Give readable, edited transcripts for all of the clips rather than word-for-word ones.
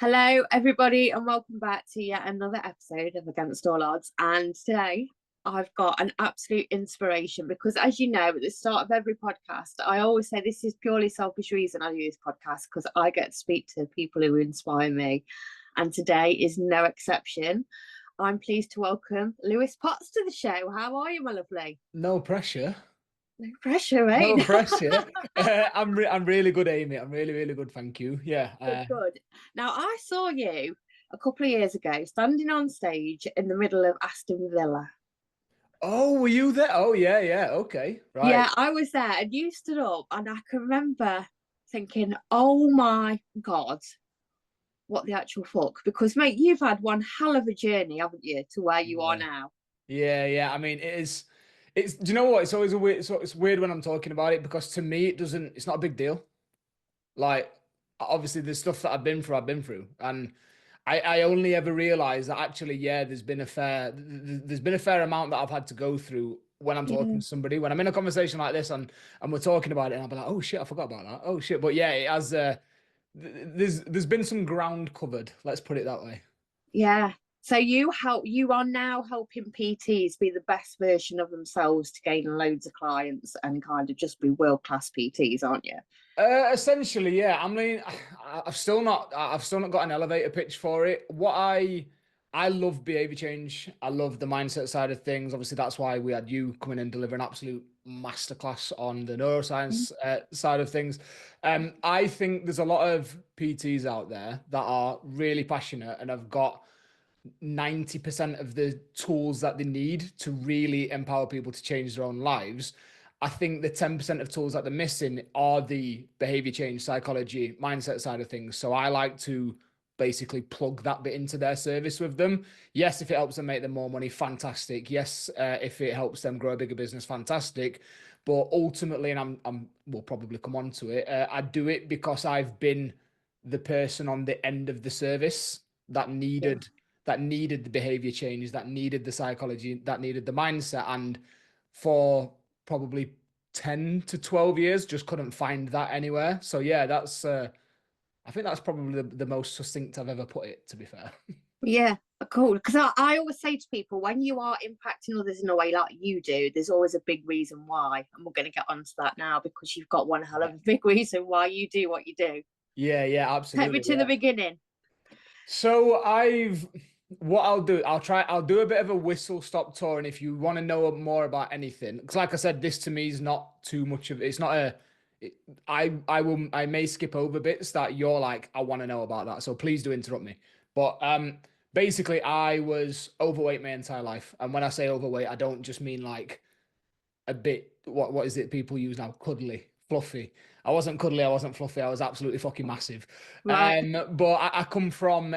Hello, everybody, and welcome back to yet another episode of Against All Odds. And today I've got an absolute inspiration because, as you know, at the start of every podcast, I always say this is purely selfish reason I do this podcast because I get to speak to people who inspire me. And today is no exception. I'm pleased to welcome Lewis Potts to the show. How are you, my lovely? No pressure. No pressure, right? No pressure. I'm really good, Amy. I'm really good. Thank you. Yeah. Good. Now, I saw you a couple of years ago standing on stage in the middle of Aston Villa. Oh, were you there? Oh, yeah. Okay, right. Yeah, I was there, and you stood up, and I can remember thinking, "Oh my God, what the actual fuck?" Because, mate, you've had one hell of a journey, haven't you, to where you are now? Yeah. I mean, it is. It's. Do you know what? It's always a weird. It's weird when I'm talking about it because to me, it doesn't. It's not a big deal. Like, obviously, the stuff that I've been through, and I only ever realized that actually, yeah, there's been a fair amount that I've had to go through when I'm talking Yeah. to somebody, when I'm in a conversation like this and we're talking about it, and I'll be like, oh shit, I forgot about that. Oh shit. But yeah, it has, there's been some ground covered. Let's put it that way. Yeah. So you are now helping PTs be the best version of themselves to gain loads of clients and kind of just be world-class PTs, aren't you? Essentially, yeah. I mean, I've still not got an elevator pitch for it. I love behavior change. I love the mindset side of things. Obviously, that's why we had you come in and deliver an absolute masterclass on the neuroscience side of things. I think there's a lot of PTs out there that are really passionate and have got 90% of the tools that they need to really empower people to change their own lives. I think the 10% of tools that they're missing are the behavior change, psychology, mindset side of things. So I like to basically plug that bit into their service with them. Yes, if it helps them make them more money, fantastic. Yes, if it helps them grow a bigger business, fantastic. But ultimately, and we'll probably come on to it, I do it because I've been the person on the end of the service that Yeah. needed the behavior changes, that needed the psychology, that needed the mindset. And for probably 10 to 12 years, just couldn't find that anywhere. So yeah, I think that's probably the most succinct I've ever put it, to be fair. Yeah, cool. Because I always say to people, when you are impacting others in a way like you do, there's always a big reason why. And we're going to get onto that now because you've got one hell of a big reason why you do what you do. Yeah, Take me absolutely. to the Yeah. beginning. So what I'll do, I'll do a bit of a whistle stop tour. And if you want to know more about anything, because like I said, this to me is not too much of, it's not a, it, I may skip over bits that you're like, I want to know about that. So please do interrupt me. But, basically I was overweight my entire life. And when I say overweight, I don't just mean like a bit, what is it people use now? Cuddly, fluffy. I wasn't cuddly, I wasn't fluffy, I was absolutely fucking massive. Right. But I come from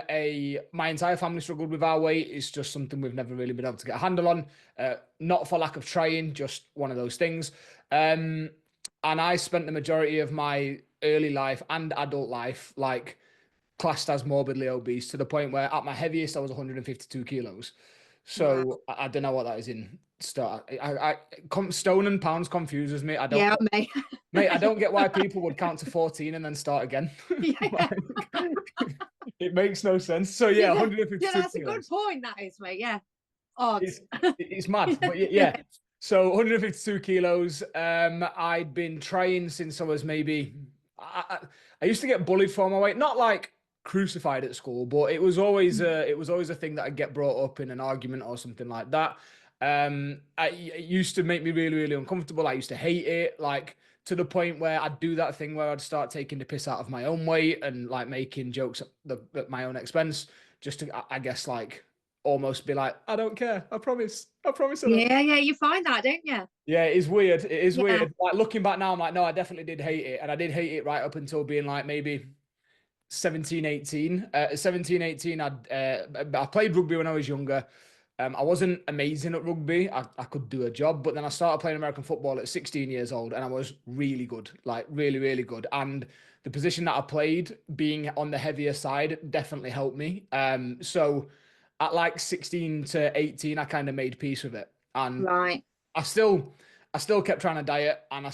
my entire family struggled with our weight. It's just something we've never really been able to get a handle on. Not for lack of trying, just one of those things. And I spent the majority of my early life and adult life like classed as morbidly obese to the point where at my heaviest I was 152 kilos. Wow. So I don't know what that is in start. Stone and pounds confuses me. I don't Yeah, get, mate. mate. I don't get why people would count to 14 and then start again. Yeah. Like, it makes no sense. So yeah, Yeah. Yeah, 152 that's a good kilos. point, that is, mate. Yeah. Odds. It's mad, but Yeah. yeah. So 152 kilos. I'd been trying since I was maybe. I used to get bullied for my weight, not like crucified at school, but it was always a thing that I'd get brought up in an argument or something like that. It used to make me really uncomfortable. I used to hate it, like to the point where I'd do that thing where I'd start taking the piss out of my own weight and like making jokes at my own expense, just to I guess like almost be like, I don't care. I promise I don't. Yeah, yeah, you find that, don't you? Yeah, it is weird. It is Yeah. weird. Like looking back now, I'm like, no, I definitely did hate it. And I did hate it right up until being like maybe 17, 18. 17, 18, I played rugby when I was younger. I wasn't amazing at rugby. I could do a job, but then I started playing American football at 16 years old and I was really good, like really good. And the position that I played, being on the heavier side, definitely helped me. So at like 16 to 18, I kind of made peace with it. And Right. I still I still kept trying to diet and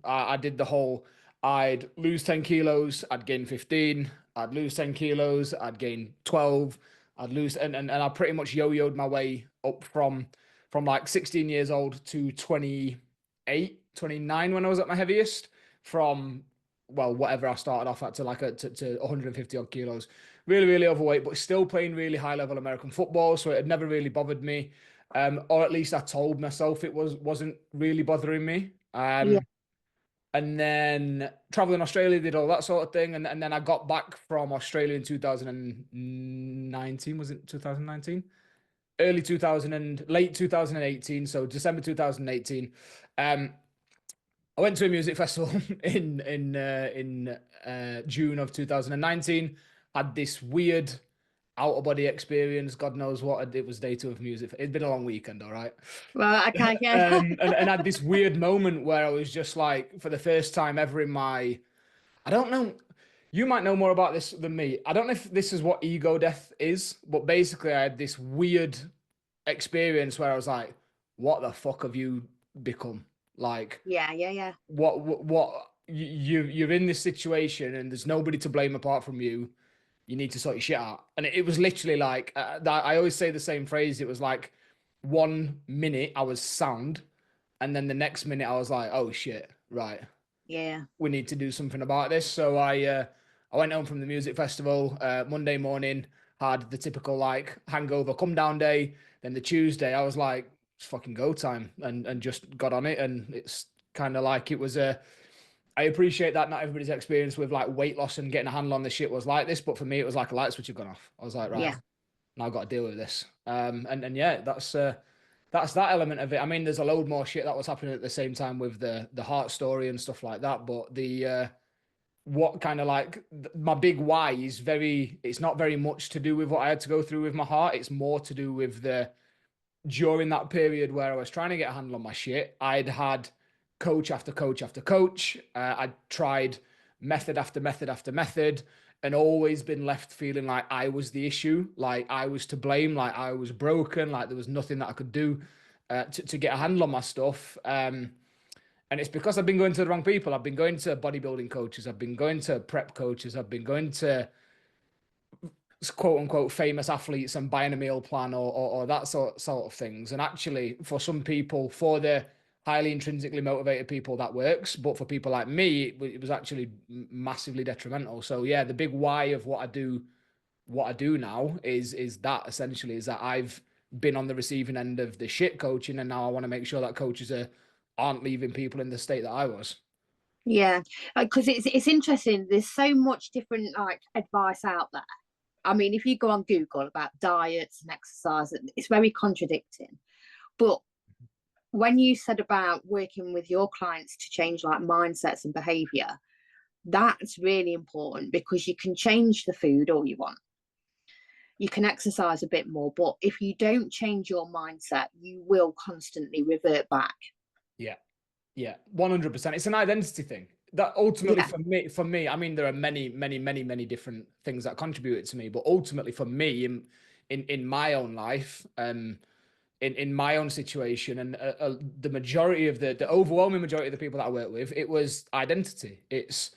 I did the whole I'd lose 10 kilos, I'd gain 15. I'd lose 10 kilos, I'd gain 12, I'd lose, and I pretty much yo-yoed my way up from like 16 years old to 28, 29 when I was at my heaviest, from, well, whatever I started off at, to like to 150 odd kilos. Really, really overweight, but still playing really high level American football. So it had never really bothered me. Or at least I told myself it wasn't really bothering me. Yeah. And then traveling Australia, did all that sort of thing. And then I got back from Australia in 2019. Was it 2019? Early 2000 and late 2018. So December 2018. I went to a music festival in June of 2019. Had this weird out of body experience. God knows what it was. Day two of music. It'd been a long weekend, all right. Well, I can't get. And had this weird moment where I was just like, for the first time ever in my, I don't know, you might know more about this than me. I don't know if this is what ego death is, but basically I had this weird experience where I was like, what the fuck have you become? Like, Yeah. what you're in this situation and there's nobody to blame apart from you. You need to sort your shit out. And it was literally like, I always say the same phrase. It was like 1 minute I was sound, and then the next minute I was like, oh shit, right, Yeah. we need to do something about this. So I went home from the music festival Monday morning, had the typical like hangover come down day. Then the Tuesday I was like, it's fucking go time, and just got on it. And it's kind of like it was a, I appreciate that not everybody's experience with like weight loss and getting a handle on this shit was like this, but for me it was like a light switch had gone off. I was like, right, Yeah. now I've got to deal with this. And yeah, that's that element of it. I mean, there's a load more shit that was happening at the same time with the heart story and stuff like that. But the what kind of like my big why is very, it's not very much to do with what I had to go through with my heart. It's more to do with the, during that period where I was trying to get a handle on my shit, I'd had coach after coach after coach. I'd tried method after method after method, and always been left feeling like I was the issue, like I was to blame, like I was broken, like there was nothing that I could do to get a handle on my stuff. And it's because I've been going to the wrong people. I've been going to bodybuilding coaches. I've been going to prep coaches. I've been going to quote unquote famous athletes and buying a meal plan or that sort of things. And actually, for some people, for the highly intrinsically motivated people, that works. But for people like me, it was actually massively detrimental. So yeah, the big why of what I do now is that essentially is that I've been on the receiving end of the shit coaching, and now I want to make sure that coaches aren't leaving people in the state that I was. Yeah, because it's interesting. There's so much different like advice out there. I mean, if you go on Google about diets and exercise, it's very contradicting. But when you said about working with your clients to change like mindsets and behavior, that's really important because you can change the food all you want. You can exercise a bit more, but if you don't change your mindset, you will constantly revert back. Yeah. Yeah, 100%. It's an identity thing. That ultimately Yeah. for me, I mean, there are many different things that contributed to me, but ultimately for me, in my own life, in my own situation, and the majority of the overwhelming majority of the people that I work with, it was identity. It's,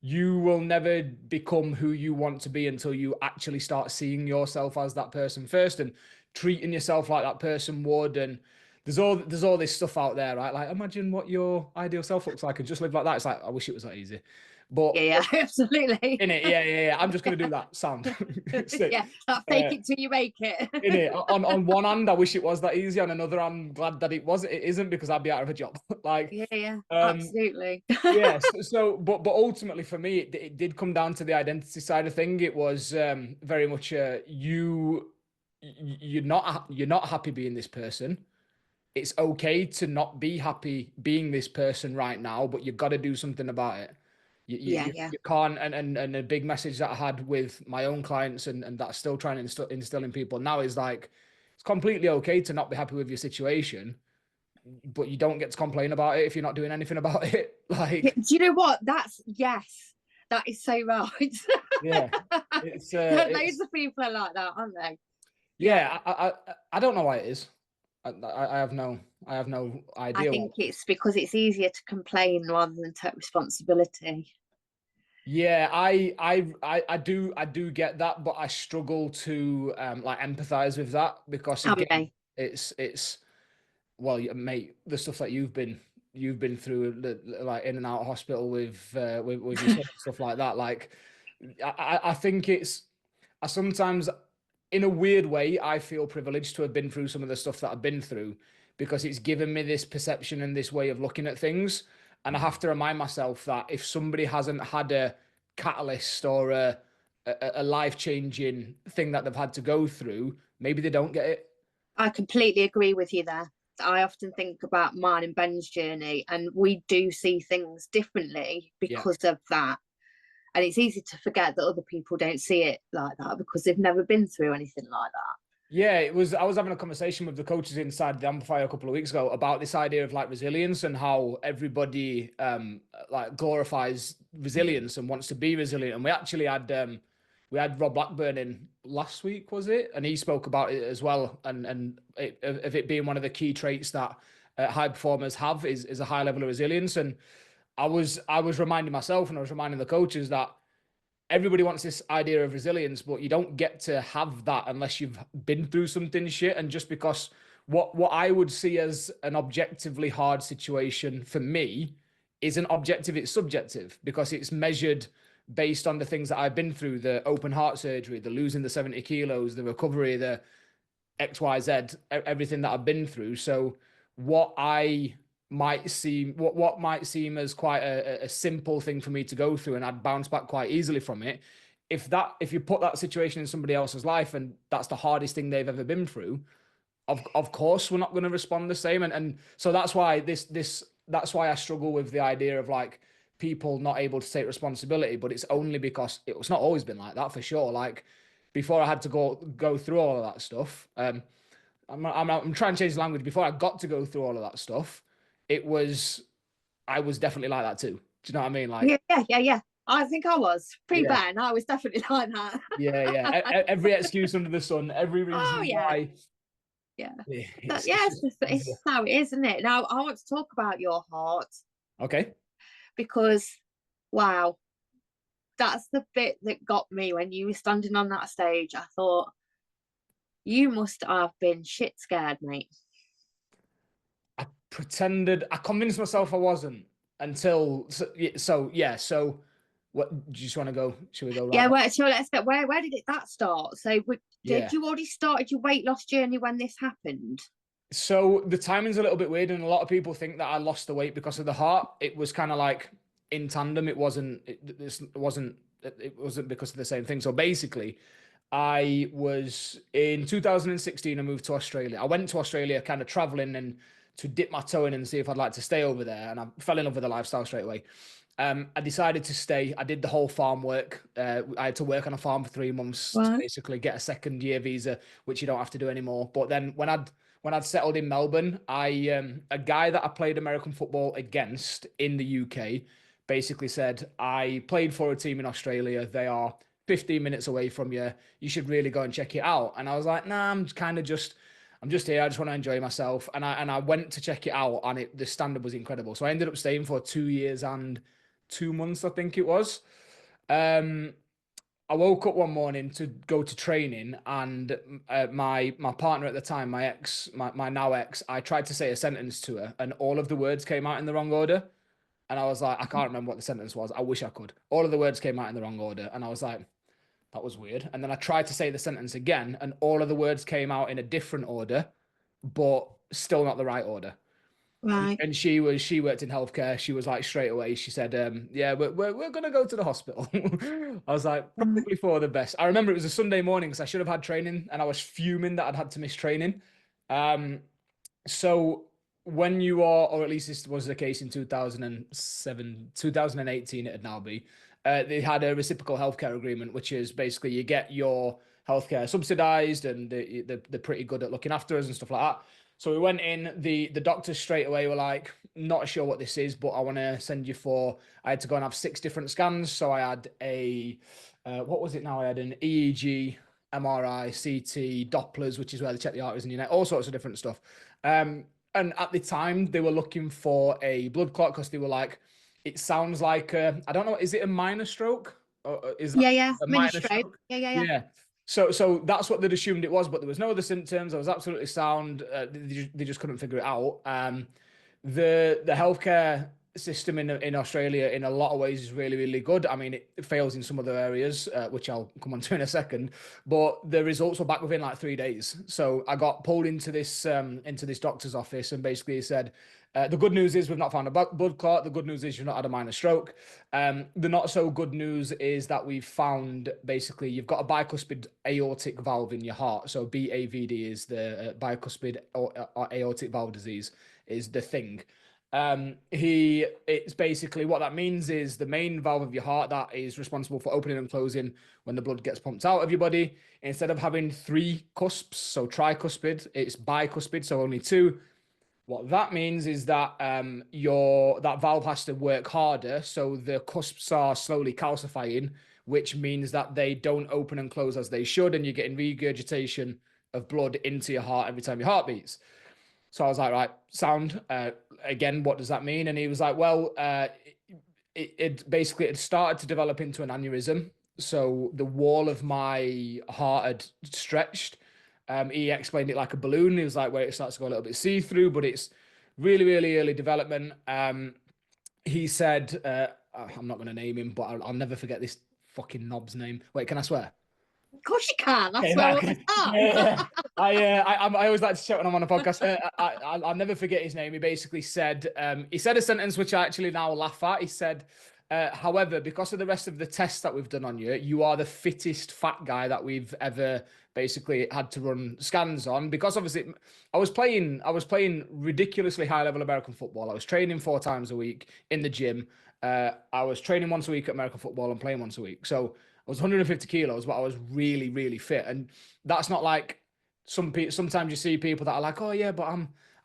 you will never become who you want to be until you actually start seeing yourself as that person first and treating yourself like that person would. And there's all this stuff out there, right? Like, imagine what your ideal self looks like and just live like that. It's like, I wish it was that easy. But Yeah, absolutely. in it, yeah. I'm just gonna do that sound. Yeah, that fake it till you make it. In it, on one hand, I wish it was that easy. On another, I'm glad that it isn't, because I'd be out of a job. Like, Yeah, um, absolutely. yeah. But ultimately for me, it did come down to the identity side of thing. It was very much you're not happy being this person. It's okay to not be happy being this person right now, but you've got to do something about it. You, you, Yeah, you yeah. you can't, and a big message that I had with my own clients, and that's still trying to instill in people now, is like, it's completely okay to not be happy with your situation, but you don't get to complain about it if you're not doing anything about it. Yeah, Like, do you know what? Yes, that is so right. yeah, it's Loads of people are like that, aren't they? Yeah. yeah, I don't know why it is. I have no I idea why. think it's because it's easier to complain rather than take responsibility. Yeah, I do get that, but I struggle to like empathize with that because Tell again, me. it's well, mate, the stuff that you've been through, like in and out of hospital with your son and stuff like that. Like, I think I sometimes, in a weird way, I feel privileged to have been through some of the stuff that I've been through because it's given me this perception and this way of looking at things. And I have to remind myself that if somebody hasn't had a catalyst or a life-changing thing that they've had to go through, maybe they don't get it. I completely agree with you there. I often think about mine and Ben's journey, and we do see things differently Yeah. because of that. And it's easy to forget that other people don't see it like that because they've never been through anything like that. Yeah, it was. I was having a conversation with the coaches inside the Amplifier a couple of weeks ago about this idea of like resilience and how everybody like glorifies resilience and wants to be resilient. And we had Rob Blackburn in last week, was it? And he spoke about it as well, and of it being one of the key traits that high performers have is a high level of resilience. And I was reminding myself and I was reminding the coaches that everybody wants this idea of resilience, but you don't get to have that unless you've been through something shit. And just because what I would see as an objectively hard situation for me isn't objective, it's subjective because it's measured based on the things that I've been through, the open heart surgery, the losing the 70 kilos, the recovery, the XYZ, everything that I've been through. So what I what might seem as quite a simple thing for me to go through and I'd bounce back quite easily from it. If you put that situation in somebody else's life and that's the hardest thing they've ever been through, of course we're not going to respond the same. And so that's why that's why I struggle with the idea of like people not able to take responsibility, but it's only because it's not always been like that for sure. Like before I had to go through all of that stuff. I'm trying to change the language. Before I got to go through all of that stuff, it was I was definitely like that too. Do you know what I mean? Like, Yeah, yeah, yeah, yeah. I think I was pre yeah, Ben. I was definitely like that. Every excuse under the sun, every Oh reason yeah, why. yeah. Yeah, Yeah, it's just it's how it is, isn't it? Now I want to talk about your heart okay. because, wow, that's the bit that got me when you were standing on that stage. I thought you must have been shit scared, mate. I convinced myself I wasn't until so what do you just want to go? Should we go right Yeah, back? where so let's get where did it that start? So did Yeah. you already started your weight loss journey when this happened? So the timing's a little bit weird, and a lot of people think that I lost the weight because of the heart. It was kind of like in tandem. It wasn't because of the same thing. So basically, I was in 2016. I moved to Australia. I went to Australia, kind of traveling and to dip my toe in and see if I'd like to stay over there. And I fell in love with the lifestyle straight away. I decided to stay. I did the whole farm work. I had to work on a farm for 3 months to Right. basically get a second year visa, which you don't have to do anymore. But then when I'd settled in Melbourne, I a guy that I played American football against in the UK basically said, I played for a team in Australia. They are 15 minutes away from you. You should really go and check it out. And I was like, nah, I'm just here. I just want to enjoy myself. And I went to check it out, and the standard was incredible. So I ended up staying for 2 years and 2 months, I think it was. Um, I woke up one morning to go to training, and my partner at the time, my now ex, I tried to say a sentence to her, and all of the words came out in the wrong order. And I was like, I can't remember what the sentence was. I wish I could. All of the words came out in the wrong order, and I was like, that was weird. And then I tried to say the sentence again, and all of the words came out in a different order, but still not the right order. Right. And she worked in healthcare. She was like straight away. She said, "Yeah, we're gonna go to the hospital." I was like, Right. probably for the best. I remember it was a Sunday morning because I should have had training, and I was fuming that I'd had to miss training. Um, so when you are, or at least this was the case in 2007, 2018, it'd now be, they had a reciprocal healthcare agreement, which is basically you get your healthcare subsidized and they're pretty good at looking after us and stuff like that. So we went in, the doctors straight away were like, not sure what this is, but I want to send you for, I had to go and have 6 different scans. So I had what was it now? I had an EEG, MRI, CT, Dopplers, which is where they check the arteries and your neck, all sorts of different stuff. And at the time, they were looking for a blood clot because they were like, it sounds like I don't know, is it a minor stroke? Or is that Yeah, yeah. a Mini minor stroke. stroke? Yeah, yeah, yeah. Yeah. So that's what they'd assumed it was, but there was no other symptoms. I was absolutely sound. They just couldn't figure it out. The healthcare system in Australia in a lot of ways is really really good. I mean, it fails in some other areas, which I'll come on to in a second. But the results were back within like 3 days. So I got pulled into this doctor's office, and basically he said, the good news is we've not found a blood clot. The good news is you've not had a minor stroke. The not so good news is that we've found basically you've got a bicuspid aortic valve in your heart. So BAVD is the bicuspid or aortic valve disease is the thing. It's basically what that means is the main valve of your heart that is responsible for opening and closing when the blood gets pumped out of your body. Instead of having three cusps, so tricuspid, it's bicuspid, so only two. What that means is that your that valve has to work harder, so the cusps are slowly calcifying, which means that they don't open and close as they should, and you're getting regurgitation of blood into your heart every time your heart beats. So I was like, right, sound. Again, what does that mean? And he was like, well, it basically it started to develop into an aneurysm. So the wall of my heart had stretched. He explained it like a balloon. He was like, where it starts to go a little bit see through, but it's really, really early development. He said, I'm not going to name him, but I'll never forget this fucking knob's name. Wait, can I swear? Of course you can. I Okay, swear that, all the time. yeah, I always like to shout when I'm on a podcast. I'll never forget his name. He basically said he said a sentence which I actually now laugh at. He said, however, because of the rest of the tests that we've done on you, you are the fittest fat guy that we've ever basically had to run scans on. Because obviously, I was playing ridiculously high level American football. I was training 4 times a week in the gym. I was training once a week at American football and playing once a week. So I was 150 kilos, but I was really, really fit. And that's not like some people. Sometimes you see people that are like, "Oh yeah, but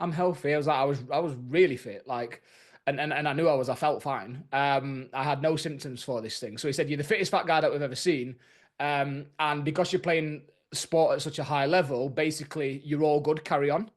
I'm healthy." I was like, I was really fit, like, and I knew I felt fine. I had no symptoms for this thing. So he said, "You're the fittest fat guy that we've ever seen." And because you're playing sport at such a high level, basically you're all good. Carry on.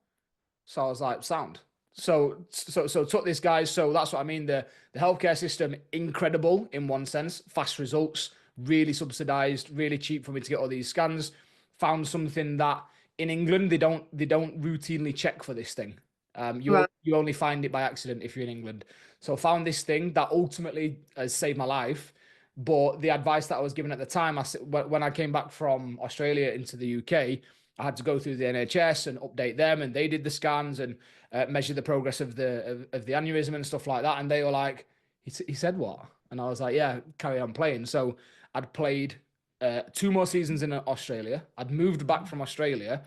So I was like, sound. So took this guy. So that's what I mean. The healthcare system, incredible in one sense, fast results, really subsidized, really cheap for me to get all these scans. Found something that in England they don't routinely check for this thing. Right. You only find it by accident if you're in England. So found this thing that ultimately has saved my life. But the advice that I was given at the time, when I came back from Australia into the UK, I had to go through the NHS and update them, and they did the scans and measure the progress of the aneurysm and stuff like that. And they were like, he said what? And I was like, yeah, carry on playing. So I'd played 2 more seasons in Australia. I'd moved back from Australia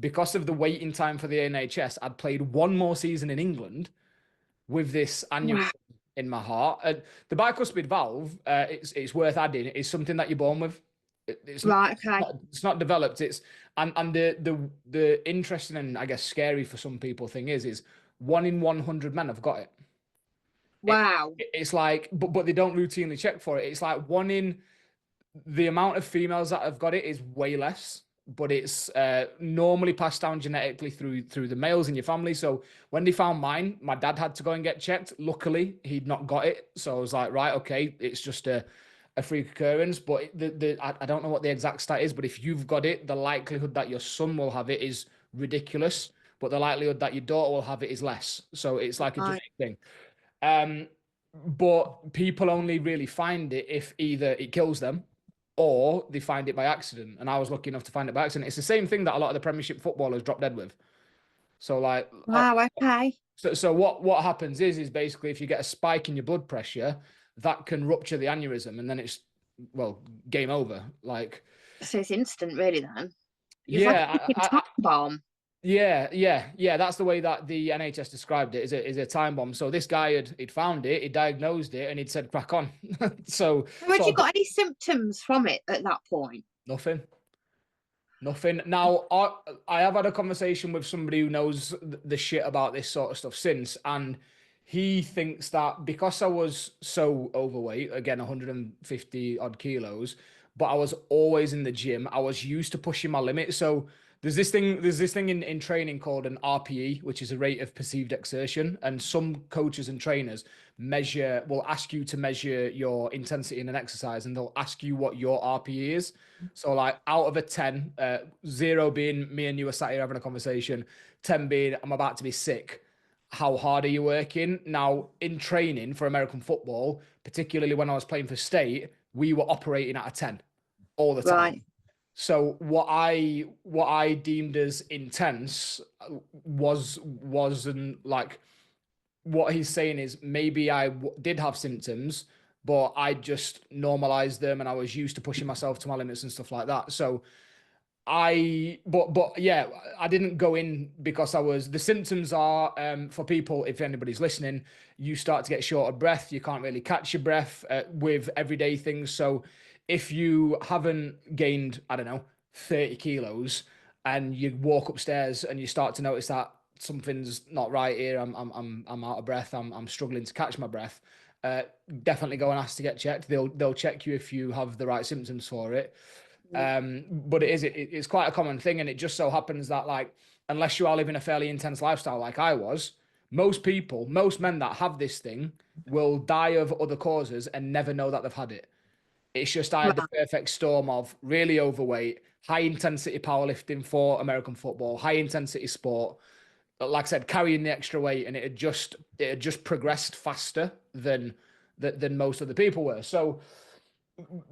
because of the waiting time for the NHS. I'd played 1 more season in England with this Wow. aneurysm in my heart. The bicuspid valve, it's worth adding, is something that you're born with. It's not, Right. Okay. it's not developed. And the interesting and I guess scary for some people thing is 1 in 100 men have got it. It Wow. it's like, but they don't routinely check for it. It's like one in the amount of females that have got it is way less, but it's normally passed down genetically through the males in your family. So when they found mine, my dad had to go and get checked. Luckily, he'd not got it, so I was like, right, okay, it's just a freak occurrence. But I don't know what the exact stat is, but if you've got it, the likelihood that your son will have it is ridiculous, but the likelihood that your daughter will have it is less. So it's like a Right. genetic thing. Um, but people only really find it if either it kills them or they find it by accident. And I was lucky enough to find it by accident. It's the same thing that a lot of the Premiership footballers drop dead with. So like, Wow. Okay. so what happens is basically if you get a spike in your blood pressure, that can rupture the aneurysm, and then it's well game over. Like, So it's instant, really. Then it's like yeah, a time bomb. yeah. That's the way that the NHS described it. Is a time bomb. So this guy he'd found it, he diagnosed it, and he'd said crack on. so Had so you got any symptoms from it at that point? nothing. Nothing. Now, I have had a conversation with somebody who knows the shit about this sort of stuff since, and he thinks that because I was so overweight, again, 150 odd kilos, but I was always in the gym, I was used to pushing my limit. So there's this thing in training called an RPE, which is a rate of perceived exertion. And some coaches and trainers will ask you to measure your intensity in an exercise, and they'll ask you what your RPE is. So like out of a 10, 0 being me and you are sat here having a conversation, 10 being I'm about to be sick. How hard are you working? Now, in training for American football, particularly when I was playing for state, we were operating at a 10 all the time. Right. So what I deemed as intense wasn't like, what he's saying is maybe did have symptoms, but I just normalized them and I was used to pushing myself to my limits and stuff like that. So but yeah, I didn't go in because the symptoms are, for people, if anybody's listening, you start to get short of breath. You can't really catch your breath with everyday things. So if you haven't gained, I don't know, 30 kilos and you walk upstairs and you start to notice that something's not right here, I'm out of breath. I'm struggling to catch my breath. Definitely go and ask to get checked. They'll check you if you have the right symptoms for it. But it's quite a common thing, and it just so happens that, like, unless you are living a fairly intense lifestyle like I was, most men that have this thing will die of other causes and never know that they've had it. It's just I had the perfect storm of really overweight, high intensity powerlifting for American football, high intensity sport. Like I said, carrying the extra weight, and it had just progressed faster than most other people were. So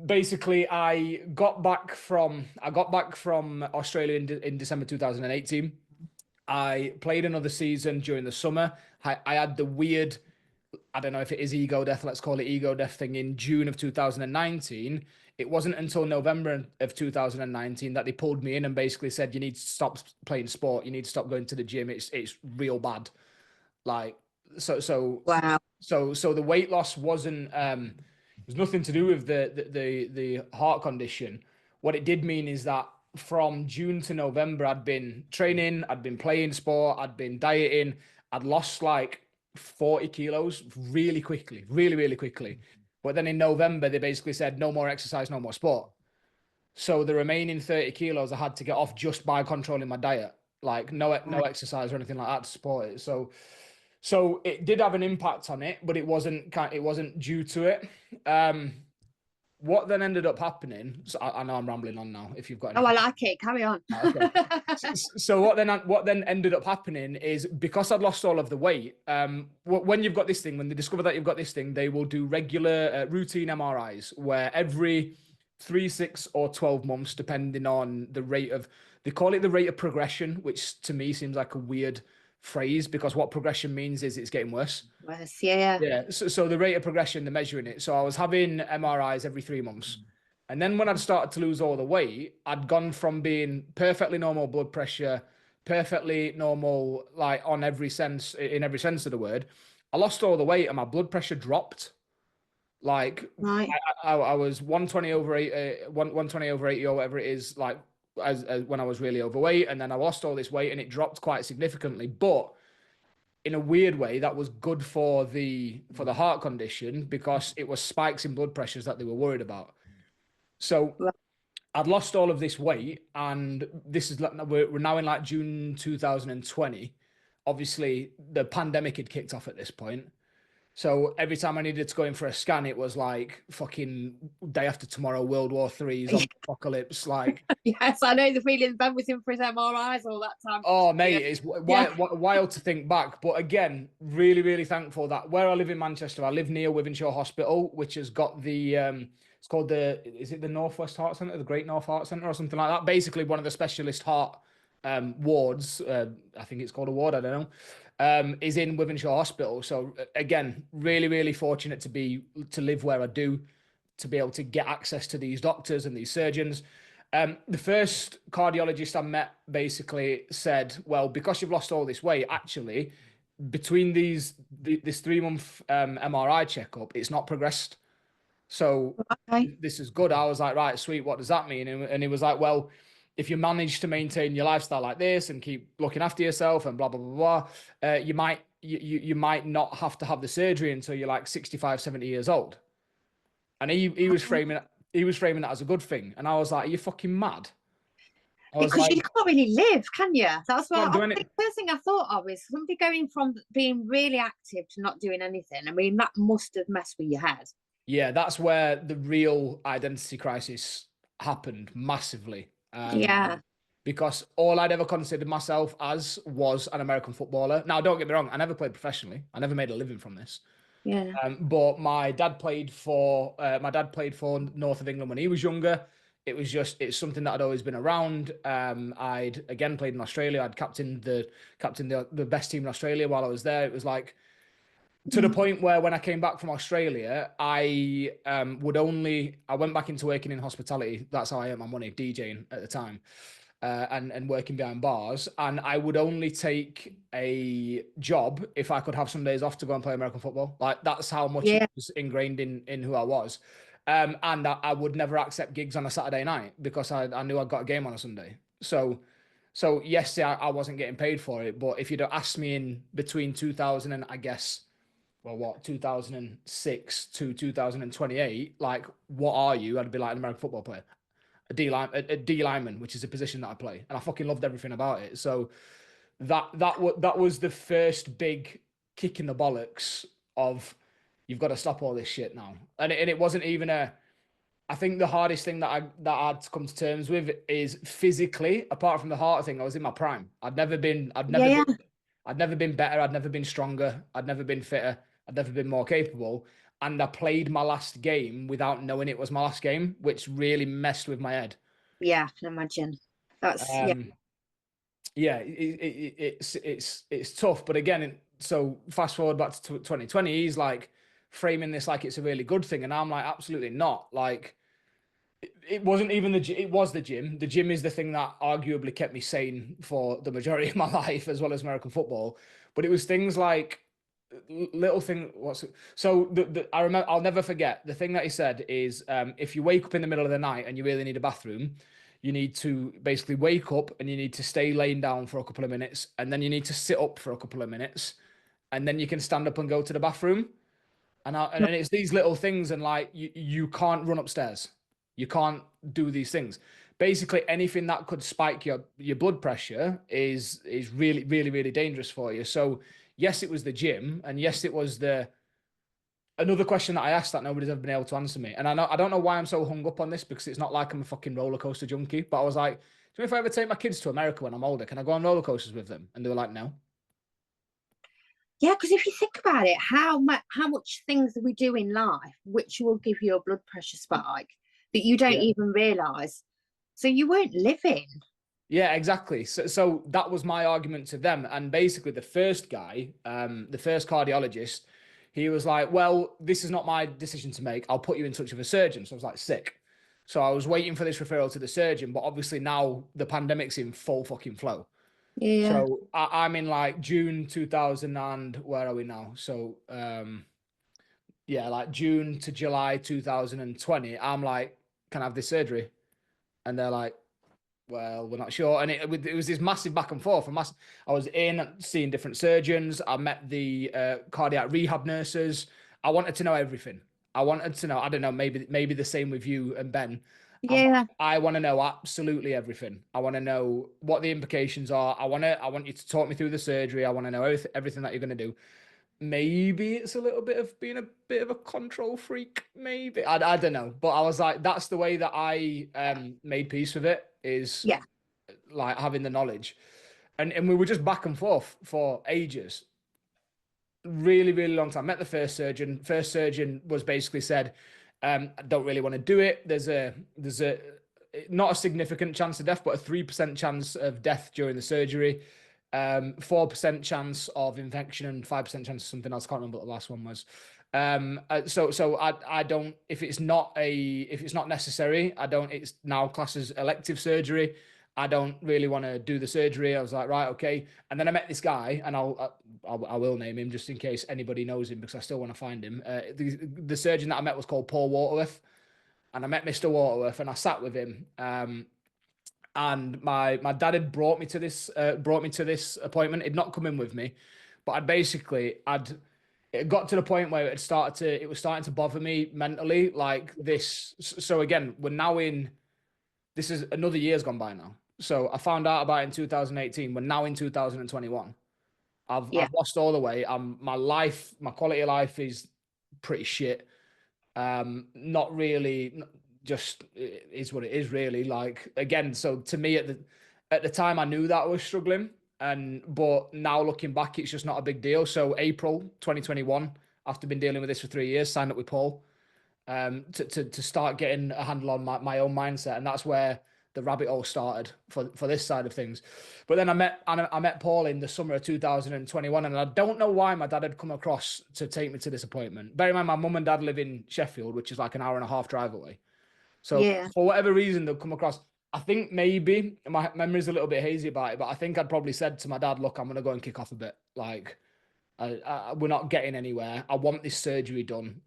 basically, I got back from Australia in December 2018. I played another season during the summer. I had the weird, I don't know if it is ego death, let's call it ego death thing, in June of 2019. It wasn't until November of 2019 that they pulled me in and basically said, you need to stop playing sport. You need to stop going to the gym. It's real bad. Like, Wow. so the weight loss wasn't, it was nothing to do with the heart condition. What it did mean is that from June to November, I'd been training, I'd been playing sport, I'd been dieting, I'd lost like 40 kilos really quickly, really, really quickly. But then in November, they basically said no more exercise, no more sport. So the remaining 30 kilos I had to get off just by controlling my diet, like no exercise or anything like that to support it. So it did have an impact on it, but it wasn't due to it. What then ended up happening? So I know I'm rambling on now. If you've got Oh, I anything. like it. Carry on. Okay. So what then ended up happening is, because I'd lost all of the weight, when you've got this thing, when they discover that you've got this thing, they will do regular routine MRIs where every 3, 6, or 12 months, depending on the rate of, they call it the rate of progression, which to me seems like a weird phrase, because what progression means is it's getting worse. Yes, yeah. Yeah. So the rate of progression, they're measuring it. So I was having MRIs every 3 months. And then when I'd started to lose all the weight, I'd gone from being perfectly normal blood pressure, perfectly normal, like in every sense of the word. I lost all the weight and my blood pressure dropped. Like Right. I was 120 over 120 over 80 or whatever it is, like as when I was really overweight, and then I lost all this weight and it dropped quite significantly. But in a weird way, that was good for the heart condition, because it was spikes in blood pressures that they were worried about. So I'd lost all of this weight, and this is we're now in like June 2020. Obviously, the pandemic had kicked off at this point. So every time I needed to go in for a scan, it was like fucking day after tomorrow, World War III, zombie apocalypse. Like, Yes, I know the feeling. Ben was in for his MRIs all that time. oh mate, it's Yeah. wild to think back. But again, really, really thankful that where I live in Manchester, I live near Wythenshawe Hospital, which has got the it's called is it the Northwest Heart Centre, the Great North Heart Centre, or something like that? Basically, one of the specialist heart wards. I think it's called a ward. I don't know. Is in Wythenshawe Hospital. So again, really, really fortunate to live where I do, to be able to get access to these doctors and these surgeons. The first cardiologist I met basically said, well, because you've lost all this weight, actually, between this 3 month MRI checkup, it's not progressed. So Okay. this is good. I was like, right, sweet. What does that mean? And he was like, well, if you manage to maintain your lifestyle like this and keep looking after yourself and blah, blah, blah, blah, you might not have to have the surgery until you're like 65, 70 years old. And he was framing that as a good thing. And I was like, are you fucking mad? I was Because like, you can't really live, can you? That's what can't do the anything. first thing I thought of is somebody going from being really active to not doing anything. I mean, that must have messed with your head. Yeah, that's where the real identity crisis happened massively. Yeah, Because all I'd ever considered myself as was an American footballer. Now, don't get me wrong, I never played professionally. I never made a living from this. yeah, But my dad played for North of England when he was younger. It's something that had always been around. I'd again played in Australia. I'd captained the best team in Australia while I was there. It was like to the point where when I came back from Australia, I went back into working in hospitality. That's how I earned my money, DJing at the time, and working behind bars. And I would only take a job if I could have some days off to go and play American football. Like that's how much it yeah, was ingrained in who I was. And I would never accept gigs on a Saturday night because I knew I'd got a game on a Sunday. So yes, I wasn't getting paid for it, but if you'd have asked me in between 2000 and I guess well, what 2006 to 2028, like what are you? I'd be like an American football player, a D lineman, which is a position that I play, and I fucking loved everything about it. So that was the first big kick in the bollocks of you've got to stop all this shit now, and it wasn't even a. I think the hardest thing I had to come to terms with is physically, apart from the heart thing, I was in my prime. yeah, I'd never been better. I'd never been stronger. I'd never been fitter. I'd never been more capable. And I played my last game without knowing it was my last game, which really messed with my head. yeah. I can imagine. That's yeah, Um, yeah, it's tough. But again, so fast forward back to 2020, he's like framing this like it's a really good thing, and I'm like, absolutely not. Like, it wasn't even it was the gym. The gym is the thing that arguably kept me sane for the majority of my life, as well as American football. But it was things like little thing. What's it? So I remember. I'll never forget the thing that he said is, if you wake up in the middle of the night and you really need a bathroom, you need to basically wake up and you need to stay laying down for a couple of minutes, and then you need to sit up for a couple of minutes, and then you can stand up and go to the bathroom. And it's these little things, and like you can't run upstairs, you can't do these things. Basically, anything that could spike your blood pressure is really really really dangerous for you. So yes, it was the gym, and yes, it was the another question that I asked that nobody's ever been able to answer me. And I don't know why I'm so hung up on this because it's not like I'm a fucking roller coaster junkie. But I was like, do you know if I ever take my kids to America when I'm older, can I go on roller coasters with them? And they were like, no. yeah. Because if you think about it, how much things we do in life which will give you a blood pressure spike that you don't Yeah. even realize. So you weren't living. Yeah, exactly. So that was my argument to them. And basically, the first guy, the first cardiologist, he was like, well, this is not my decision to make. I'll put you in touch with a surgeon. So I was like, sick. So I was waiting for this referral to the surgeon, but obviously now the pandemic's in full fucking flow. Yeah, So I'm in like June 2000 and where are we now? So yeah, like June to July 2020. I'm like, can I have this surgery? And they're like, well, we're not sure. And it was this massive back and forth. I was in seeing different surgeons. I met the cardiac rehab nurses. I wanted to know everything. I wanted to know. I don't know. Maybe the same with you and Ben. yeah, I want to know absolutely everything. I want to know what the implications are. I want you to talk me through the surgery. I want to know everything that you're going to do. Maybe it's a little bit of being a bit of a control freak. Maybe I don't know. But I was like, that's the way that I made peace with it. Is yeah, like having the knowledge. And we were just back and forth for ages. Really, really long time. Met the first surgeon. First surgeon was basically said, I don't really want to do it. There's a not a significant chance of death, but a 3% chance of death during the surgery. 4% chance of infection and 5% chance of something else. I can't remember what the last one was. So I don't if it's not necessary, I don't it's now classed as elective surgery. I don't really want to do the surgery. I was like, right, okay. And then I met this guy, and I will name him just in case anybody knows him because I still want to find him. The surgeon that I met was called Paul Waterworth, and I met Mr. Waterworth, and I sat with him. And my dad had brought me to this appointment. He'd not come in with me, but I'd it got to the point where it was starting to bother me mentally, like this. So again, we're now in this is another year's gone by now. So I found out about it in 2018. We're now in 2021. Yeah. I've lost all the weight. My quality of life is pretty shit. Not really, just it is what it is really. Like again, so to me at the time I knew that I was struggling, but now looking back, it's just not a big deal. So April 2021, after been dealing with this for 3 years, signed up with Paul to start getting a handle on my own mindset, and that's where the rabbit hole started for this side of things. But then I met Paul in the summer of 2021, and I don't know why my dad had come across to take me to this appointment. Bear in mind, my mum and dad live in Sheffield, which is like an hour and a half drive away. So Yeah. for whatever reason, they'll come across. I think maybe my memory's a little bit hazy about it, but I think I'd probably said to my dad, "Look, I'm gonna go and kick off a bit. Like, we're not getting anywhere. I want this surgery done.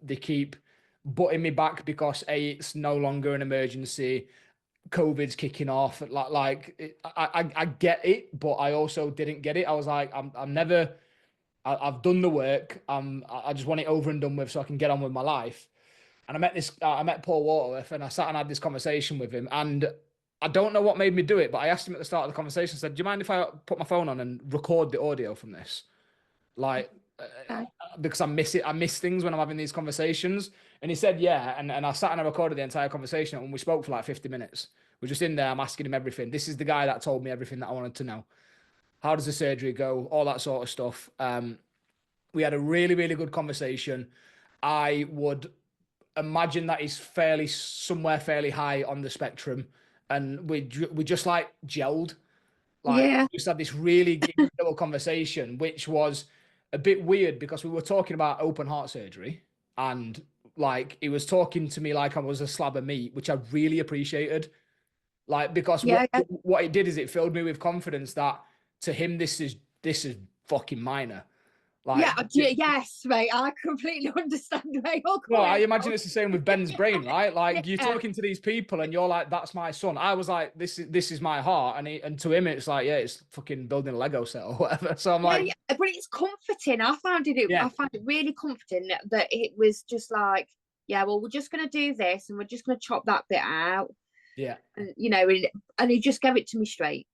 They keep butting me back because it's no longer an emergency. COVID's kicking off. I get it, but I also didn't get it. I was like, I'm never. I've done the work. I just want it over and done with so I can get on with my life. And I met Paul Waterworth, and I sat and had this conversation with him. And I don't know what made me do it, but I asked him at the start of the conversation. I said, "Do you mind if I put my phone on and record the audio from this?" Like, Okay. because I miss it. I miss things when I'm having these conversations. And he said, yeah. And I sat and I recorded the entire conversation, and we spoke for like 50 minutes. We're just in there. I'm asking him everything. This is the guy that told me everything that I wanted to know. How does the surgery go? All that sort of stuff. We had a really, really good conversation. I would imagine that he's somewhere fairly high on the spectrum. And we just like gelled. Like, Yeah. we just had this really little conversation, which was a bit weird because we were talking about open heart surgery, and like he was talking to me like I was a slab of meat, which I really appreciated. Like, because Yeah. Yeah. what it did is it filled me with confidence that to him this is fucking minor. Yeah, Like, yes, mate. I completely understand where you're well, I coming imagine from. it's the same with Ben's brain, right? Like, you're Yeah. talking to these people and you're like, "That's my son." I was like, "This is my heart," and to him, it's like, "Yeah, it's fucking building a Lego set or whatever." So I'm Yeah, like, yeah, but it's comforting. "Yeah, I found it really comforting that it was just like, yeah, well, we're just gonna do this and we're just gonna chop that bit out, yeah, and and he just gave it to me straight.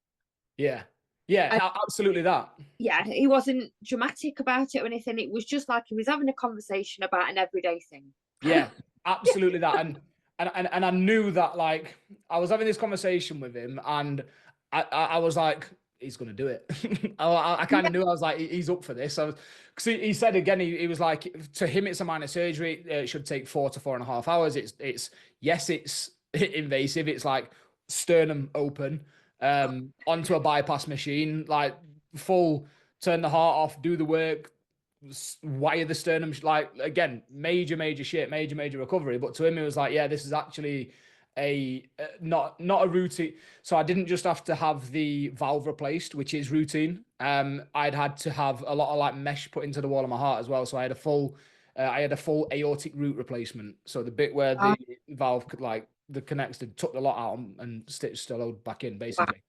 yeah, yeah, And absolutely that." yeah, he wasn't dramatic about it or anything. It was just like he was having a conversation about an everyday thing. Yeah, absolutely that. And I knew that, like, I was having this conversation with him, and I was like, he's gonna do it. I kind Yeah, of knew. I was like, he's up for this. Because he said again, he was like, to him it's a minor surgery. It should take 4 to 4.5 hours. It's invasive. It's like sternum open, onto a bypass machine, like full, turn the heart off, do the work, wire the sternum. Like, again, major shit, major recovery. But to him, it was like, yeah, this is actually a not a routine. So I didn't just have to have the valve replaced, which is routine. I'd had to have a lot of like mesh put into the wall of my heart as well. So I had a full aortic root replacement. So the bit where uh, the valve could, like, the connects, to took the lot out and stitched the load back in, wow, basically.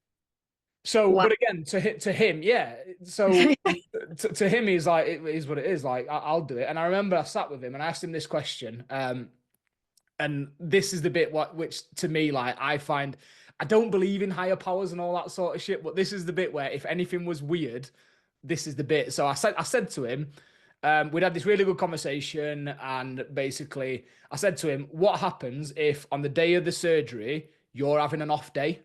So, wow. but again, to him, yeah. So to him, he's like, it is what it is. Like, I'll do it. And I remember I sat with him and I asked him this question. And this is the bit which to me, like, I find, I don't believe in higher powers and all that sort of shit, but this is the bit where if anything was weird, this is the bit. So I said to him, we'd had this really good conversation, and basically I said to him, "What happens if on the day of the surgery you're having an off day?"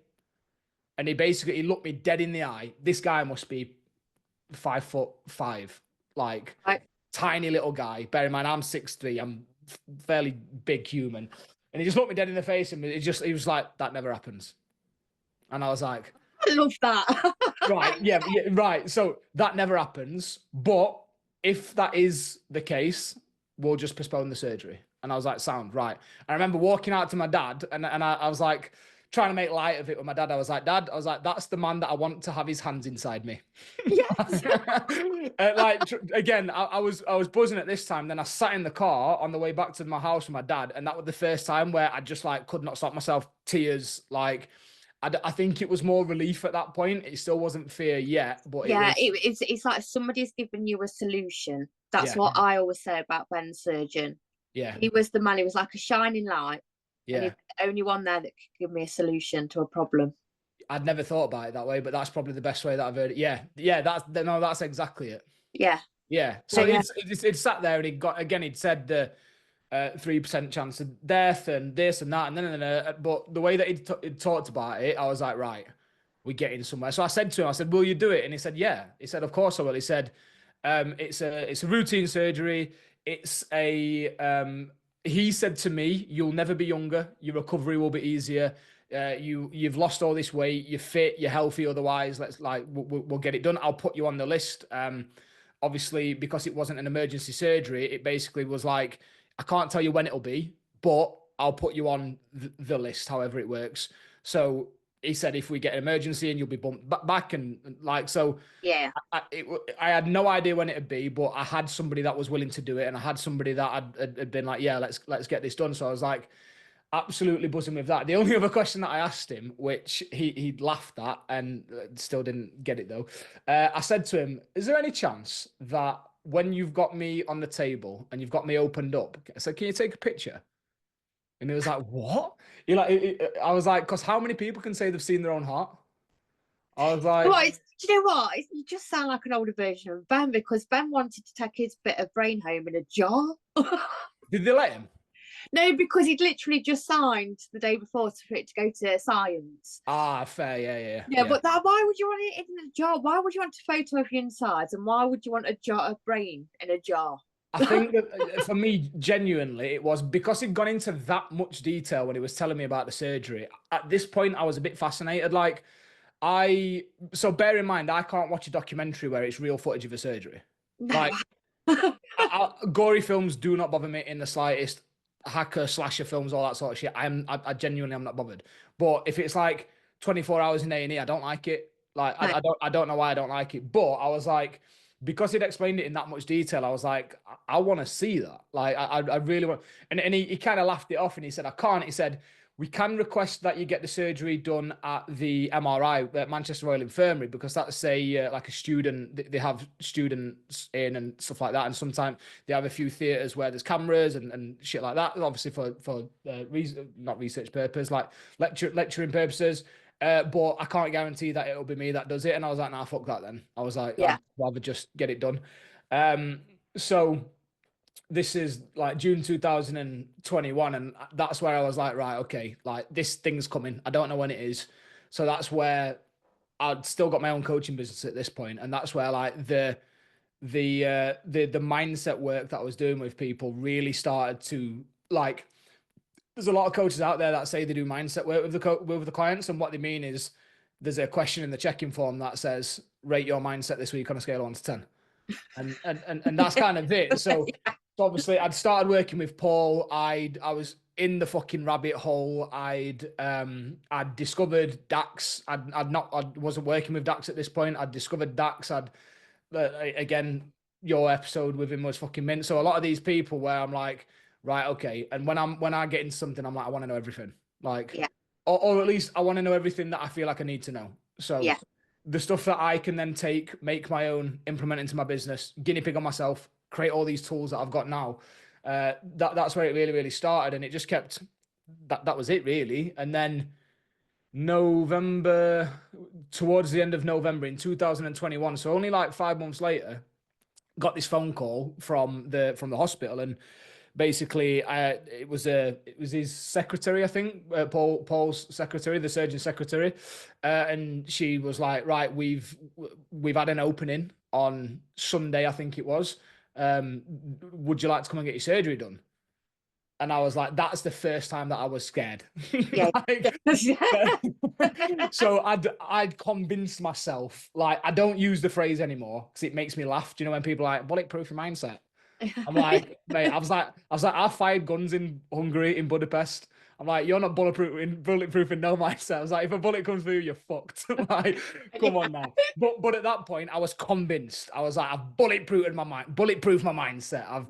And he looked me dead in the eye. This guy must be 5'5", like, Like, tiny little guy. Bear in mind, I'm 6'3". I'm fairly big human. And he just looked me dead in the face, and he was like, "That never happens." And I was like, I love that. right, yeah, right. So that never happens. But if that is the case, we'll just postpone the surgery. And I was like, "Sound right." I remember walking out to my dad, and I was like, trying to make light of it with my dad. I was like, "Dad," I was like, "that's the man that I want to have his hands inside me." Yes. Like, again, I was buzzing at this time. Then I sat in the car on the way back to my house with my dad, and that was the first time where I just, like, could not stop myself. Tears, like, I think it was more relief at that point. It still wasn't fear yet, but it Yeah, was, it's like somebody's given you a solution. That's yeah, what I always say about Ben's surgeon. yeah, He was the man. He was like a shining light, and he yeah. was the only one there that could give me a solution to a problem. I'd never thought about it that way, but that's probably the best way that I've heard it. Yeah, yeah, that's exactly it. Yeah. Yeah. Yeah. So Yeah. it's sat there and he'd said the 3% chance of death and this and that and then but the way that he'd talked about it, I was like, right, we're getting somewhere. So I said to him, I said, will you do it? And he said, yeah. He said, of course I will. He said, it's a routine surgery. It's a he said to me, you'll never be younger. Your recovery will be easier. You've lost all this weight. You're fit. You're healthy. Otherwise, we'll get it done. I'll put you on the list. Obviously, because it wasn't an emergency surgery, it basically was like, I can't tell you when it'll be, but I'll put you on the list, however it works. So he said, if we get an emergency and you'll be bumped back and like, so Yeah. I had no idea when it'd be, but I had somebody that was willing to do it. And I had somebody that had been like, yeah, let's get this done. So I was like, absolutely buzzing with that. The only other question that I asked him, which he laughed at and still didn't get it though, I said to him, is there any chance that when you've got me on the table and you've got me opened up, I said, can you take a picture? And he was like, what? I was like, because how many people can say they've seen their own heart? I was like, Right. Do you know what? You just sound like an older version of Ben, because Ben wanted to take his bit of brain home in a jar. did they let him? No, because he'd literally just signed the day before for it to go to science. Ah, fair, yeah. Yeah, but why would you want it in a jar? Why would you want a photo of your insides, and why would you want a jar of brain in a jar? I think that for me, genuinely, it was because he'd gone into that much detail when he was telling me about the surgery. At this point, I was a bit fascinated. So bear in mind, I can't watch a documentary where it's real footage of a surgery. No. Like, gory films do not bother me in the slightest. Hacker, slasher films, all that sort of shit. I genuinely am not bothered. But if it's like 24 hours in A&E, I don't like it. Like, No. I don't know why I don't like it. But I was like, because he'd explained it in that much detail, I was like, I want to see that. Like, I really want. And he kind of laughed it off and he said, I can't. He said, we can request that you get the surgery done at the MRI at Manchester Royal Infirmary, because that's like a student. They have students in and stuff like that, and sometimes they have a few theaters where there's cameras and shit like that. Obviously for not research purpose, like lecturing purposes. But I can't guarantee that it'll be me that does it. And I was like, nah, fuck that then. I was like, Yeah. I'd rather just get it done. So this is like June 2021, and that's where I was like, right, okay, like this thing's coming. I don't know when it is. So that's where I'd still got my own coaching business at this point, and that's where like the mindset work that I was doing with people really started to like. There's a lot of coaches out there that say they do mindset work with the clients, and what they mean is there's a question in the check-in form that says rate your mindset this week on a scale of 1 to 10, and that's kind of it. So Yeah. obviously I'd started working with Paul. I was in the fucking rabbit hole. I'd discovered Dax. I wasn't working with Dax at this point. I'd discovered Dax. Again, your episode with him was fucking mint. So a lot of these people where I'm like, right, okay. And when I get into something, I'm like, I want to know everything. Like, Yeah. or at least I want to know everything that I feel like I need to know. So Yeah. the stuff that I can then take, make my own, implement into my business, guinea pig on myself, create all these tools that I've got now. That's where it really, really started. And it just kept, that was it really. And then November, towards the end of November in 2021, so only like 5 months later, got this phone call from the hospital, and basically it was his secretary, I think, Paul's secretary, the surgeon secretary, and she was like, right, we've had an opening on Sunday, I think it was. Would you like to come and get your surgery done? And I was like, that's the first time that I was scared. Yeah. Like, so I'd convinced myself, like, I don't use the phrase anymore because it makes me laugh. Do you know when people are like bulletproof your mindset? I'm like, mate, I fired guns in Hungary, in Budapest. I'm like, you're not bulletproof in no mindset. I was like, if a bullet comes through, you're fucked. Like, come on now. But at that point, I was convinced. I was like, I've bulletproofed my mindset. I've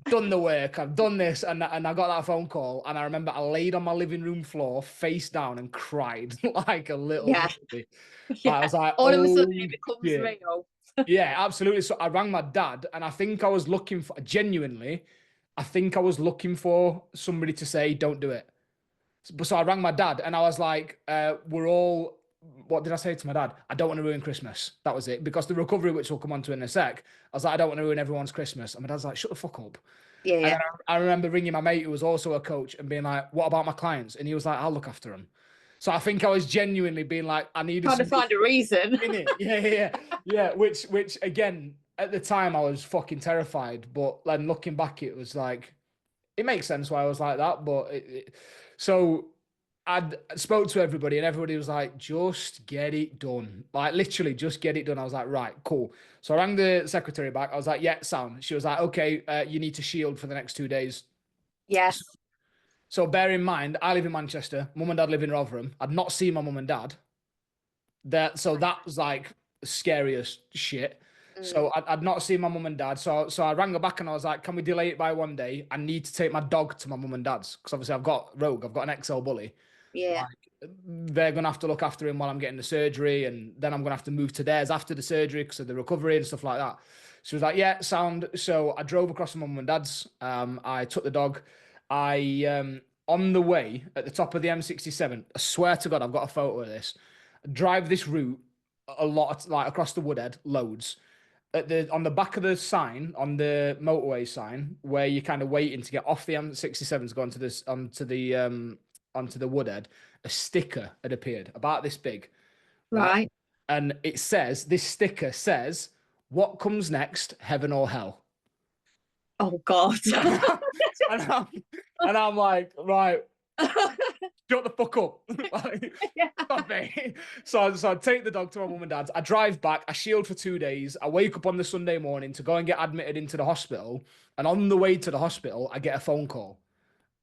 done the work. I've done this, and I got that phone call, and I remember I laid on my living room floor, face down, and cried like a little baby. Yeah. I was like, All of a oh sudden it becomes shit. real. Yeah, absolutely. So I rang my dad, and I think I was looking for, genuinely, I think I was looking for somebody to say, don't do it. So I rang my dad, and I was like, we're all what did I say to my dad? I don't want to ruin Christmas. That was it. Because the recovery, which we'll come on to in a sec, I was like, I don't want to ruin everyone's Christmas. And my dad's like, shut the fuck up. Yeah, And then yeah. I remember ringing my mate who was also a coach and being like, what about my clients? And he was like, I'll look after them. So I think I was genuinely being like, I needed Trying to somebody find a reason. in it. Yeah, yeah, yeah. Yeah. Which again, at the time I was fucking terrified. But then looking back, it was like, it makes sense why I was like that. But so I spoke to everybody and everybody was like, just get it done. Like literally just get it done. I was like, right, cool. So I rang the secretary back. I was like, yeah, sound. She was like, okay, you need to shield for the next 2 days. Yes. So bear in mind, I live in Manchester. Mum and dad live in Rotherham. I'd not seen my mum and dad. So that was like scariest shit. Mm. So I'd not seen my mum and dad. So I rang her back and I was like, can we delay it by 1 day? I need to take my dog to my mum and dad's. Because obviously I've got Rogue, I've got an XL bully. Yeah. Like they're gonna have to look after him while I'm getting the surgery, and then I'm gonna have to move to theirs after the surgery because of the recovery and stuff like that. She was like, "Yeah, sound." So I drove across to my mum and dad's. I took the dog. I on the way at the top of the M67. I swear to God, I've got a photo of this. I drive this route a lot, like across the Woodhead, loads. On the back of the sign on the motorway sign where you're kind of waiting to get off the M67 to go onto the Woodhead, a sticker had appeared about this big, right? Right. And this sticker says, what comes next, heaven or hell? Oh God. and, I'm, and I'm like, right, shut the fuck up. Like, Yeah. stop me. So I take the dog to my mum and dad's. I drive back. I shield for 2 days. I wake up on the Sunday morning to go and get admitted into the hospital. And on the way to the hospital, I get a phone call.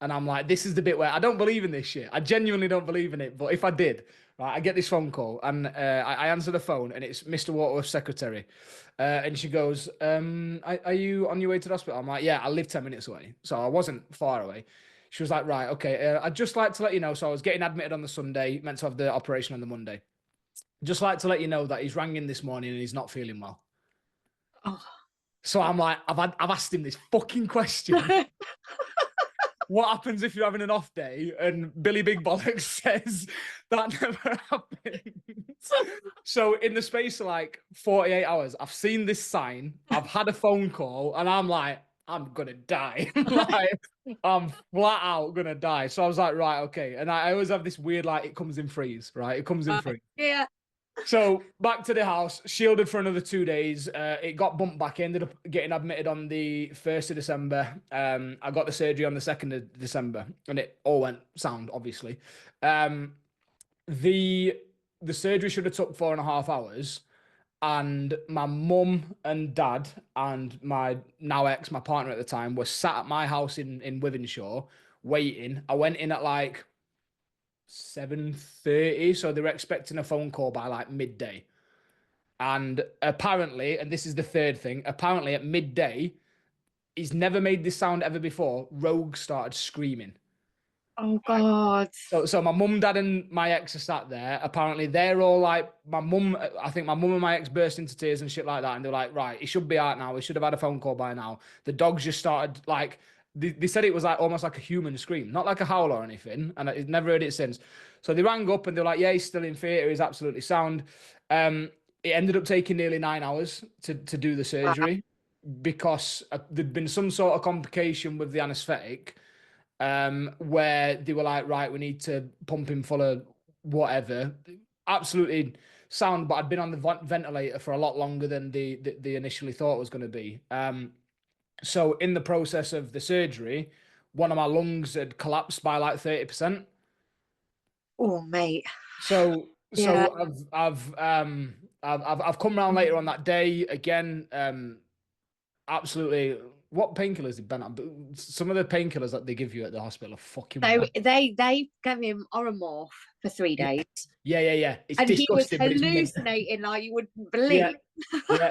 And I'm like, this is the bit where I don't believe in this shit. I genuinely don't believe in it. But if I did, right, I get this phone call and I answer the phone and it's Mr. Waterworth's secretary. And she goes, are you on your way to the hospital? I'm like, yeah, I live 10 minutes away. So I wasn't far away. She was like, right, okay. I'd just like to let you know. So I was getting admitted on the Sunday, meant to have the operation on the Monday. Just like to let you know that he's rang in this morning and he's not feeling well. Oh. So I'm like, I've asked him this fucking question. What happens if you're having an off day? And Billy Big Bollocks says that never happens. So in the space of like 48 hours, I've seen this sign, I've had a phone call, and I'm like, I'm gonna die. Like, I'm flat out gonna die. So I was like, right, okay. And I always have this weird, like, it comes in freeze, right? It comes in freeze. Yeah. So back to the house, shielded for another 2 days. It got bumped back. Ended up getting admitted on the 1st of December. I got the surgery on the 2nd of December, and it all went sound, obviously. The surgery should have took 4.5 hours, and my mum and dad and my now ex, my partner at the time, were sat at my house in Withenshaw waiting. I went in at like 7:30, so they were expecting a phone call by like midday. And apparently, and this is the third thing, apparently at midday, he's never made this sound ever before. Rogue started screaming. Oh God. So my mum, dad, and my ex are sat there. Apparently, they're all like, my mum, I think my mum and my ex burst into tears and shit like that. And they're like, right, he should be out now. We should have had a phone call by now. The dogs just started like, they said it was like almost like a human scream, not like a howl or anything. And I've never heard it since. So they rang up and they're like, yeah, he's still in theatre. He's absolutely sound. It ended up taking nearly 9 hours to do the surgery because there'd been some sort of complication with the anaesthetic, where they were like, right, we need to pump him full of whatever. Absolutely sound, but I'd been on the ventilator for a lot longer than they initially thought it was going to be. So in the process of the surgery, one of my lungs had collapsed by like 30%. Oh, mate. So Yeah. I've come around later on that day again. Absolutely. What painkillers did Ben have? Some of the painkillers that they give you at the hospital are fucking So wild. they gave him Oromorph for 3 days, Yeah. It's and he was disgusting, but it's mint. hallucinating like you wouldn't Yeah, believe. yeah.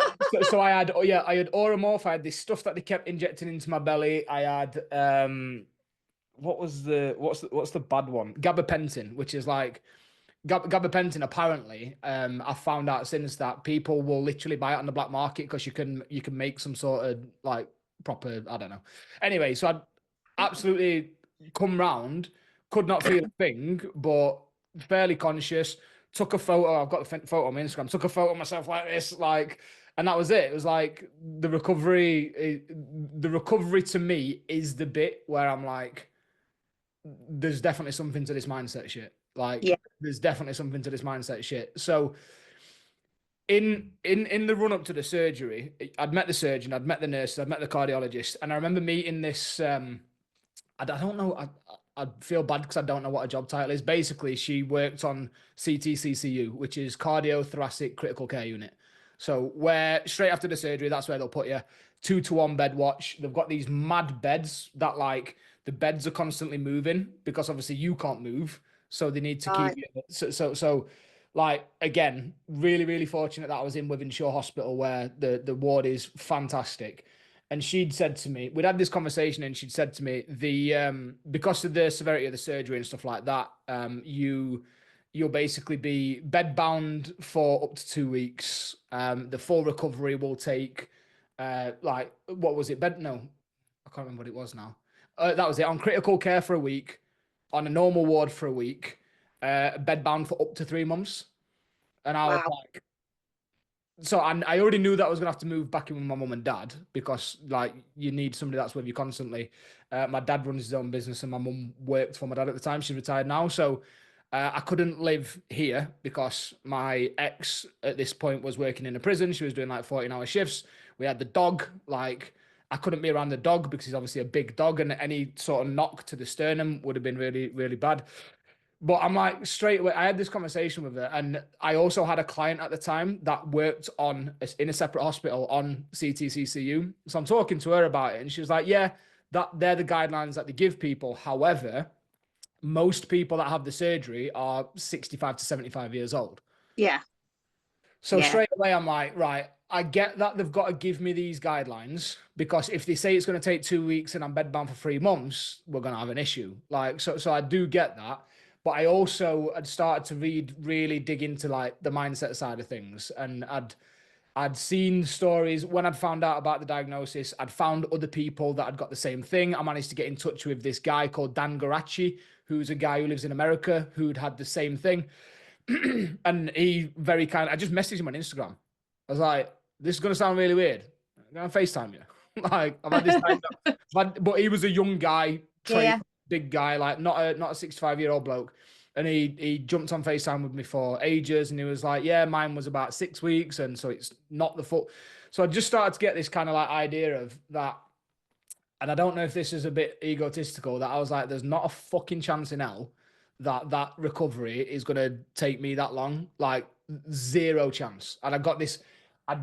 So I had Oromorph. I had this stuff that they kept injecting into my belly. I had what's the bad one? Gabapentin, which is like gabapentin. Apparently, I found out since that people will literally buy it on the black market because you can make some sort of like proper, I don't know. Anyway, so I'd absolutely come round, could not feel a thing, but fairly conscious. took a photo. I've got the photo on my Instagram. Took a photo of myself like this, like, and that was it. It was like the recovery. The recovery to me is the bit where I'm like, there's definitely something to this mindset shit. Yeah. Like, there's definitely something to this mindset shit. So in the run up to the surgery, I'd met the surgeon, I'd met the nurse, I'd met the cardiologist, and I remember meeting this. I don't know. I feel bad because I don't know what a job title is. Basically, she worked on CTCCU, which is cardiothoracic critical care unit. So where straight after the surgery, that's where they'll put you 2-to-1 bed watch. They've got these mad beds that like the beds are constantly moving because obviously you can't move, so they need to keep Right. you. So like again, really really fortunate that I was in Wythenshawe Hospital where the ward is fantastic. And she'd said to me, we'd had this conversation, and she'd said to me, because of the severity of the surgery and stuff like that, you'll basically be bed bound for up to 2 weeks. The full recovery will take like what was it? Bed no, I can't remember what it was now. That was it. On critical care for a week, on a normal ward for a week, bed bound for up to 3 months. And I was Wow. like, so I already knew that I was gonna have to move back in with my mum and dad because like you need somebody that's with you constantly. My dad runs his own business, and my mum worked for my dad at the time. She's retired now, so I couldn't live here because my ex at this point was working in a prison. She was doing like 14-hour shifts. We had the dog. Like I couldn't be around the dog because he's obviously a big dog, and any sort of knock to the sternum would have been really really bad. But I'm like straight away. I had this conversation with her, and I also had a client at the time that worked on in a separate hospital on CTCCU. So I'm talking to her about it, and she was like, "Yeah, that they're the guidelines that they give people. However, most people that have the surgery are 65 to 75 years old." Yeah. So Yeah. straight away, I'm like, right, I get that they've got to give me these guidelines because if they say it's going to take 2 weeks and I'm bedbound for 3 months, we're going to have an issue. Like, so I do get that. But I also had started to really dig into like the mindset side of things. And I'd seen stories when I'd found out about the diagnosis. I'd found other people that had got the same thing. I managed to get in touch with this guy called Dan Garacci, who's a guy who lives in America who'd had the same thing. And he very kind. I just messaged him on Instagram. I was like, "This is gonna sound really weird. I'm gonna FaceTime you." Like I've had this time, but he was a young guy, trained, Yeah. big guy, like not a 65-year-old bloke. And he jumped on FaceTime with me for ages, and he was like, "Yeah, mine was about 6 weeks, and so it's not the full." So I just started to get this kind of like idea of that, and I don't know if this is a bit egotistical, that I was like, there's not a fucking chance in hell that that recovery is going to take me that long. Like, zero chance. And I got this, I'd,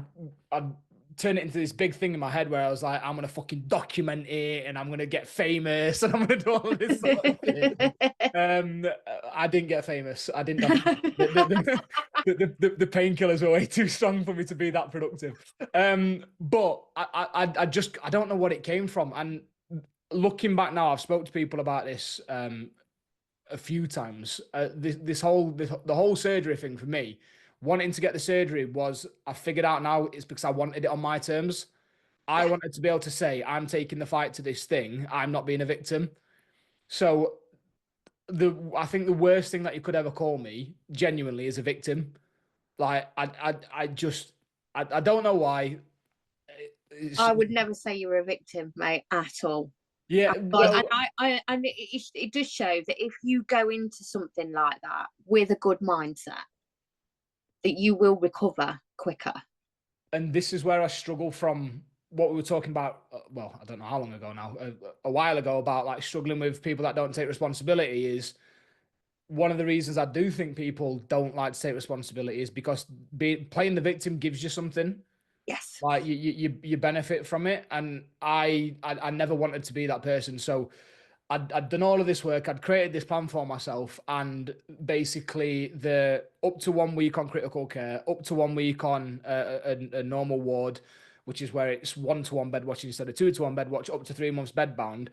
I'd turn it into this big thing in my head where I was like, I'm going to fucking document it, and I'm going to get famous, and I'm going to do all this sort of shit. Um, I didn't get famous. I didn't document. The painkillers were way too strong for me to be that productive. But I just I don't know what it came from. And looking back now, I've spoke to people about this a few times. The whole surgery thing for me, wanting to get the surgery was, I figured out now it's because I wanted it on my terms. I Yeah. wanted to be able to say I'm taking the fight to this thing. I'm not being a victim. So I think the worst thing that you could ever call me genuinely is a victim. Like I just I don't know why. It's, I would never say you're a victim, mate, at all. yeah, And well, it does show that if you go into something like that with a good mindset, that you will recover quicker. and this is where I struggle from what we were talking about. Well, I don't know how long ago now, a while ago, about like struggling with people that don't take responsibility. Is one of the reasons I do think people don't like to take responsibility is because playing the victim gives you something. Yes. Like you benefit from it, and I never wanted to be that person. So I'd done all of this work. I'd created this plan for myself, and basically the up to 1 week on critical care, up to 1 week on a normal ward, which is where it's 1-to-1 bed watch instead of 2-to-1 bed watch, up to 3 months bed bound.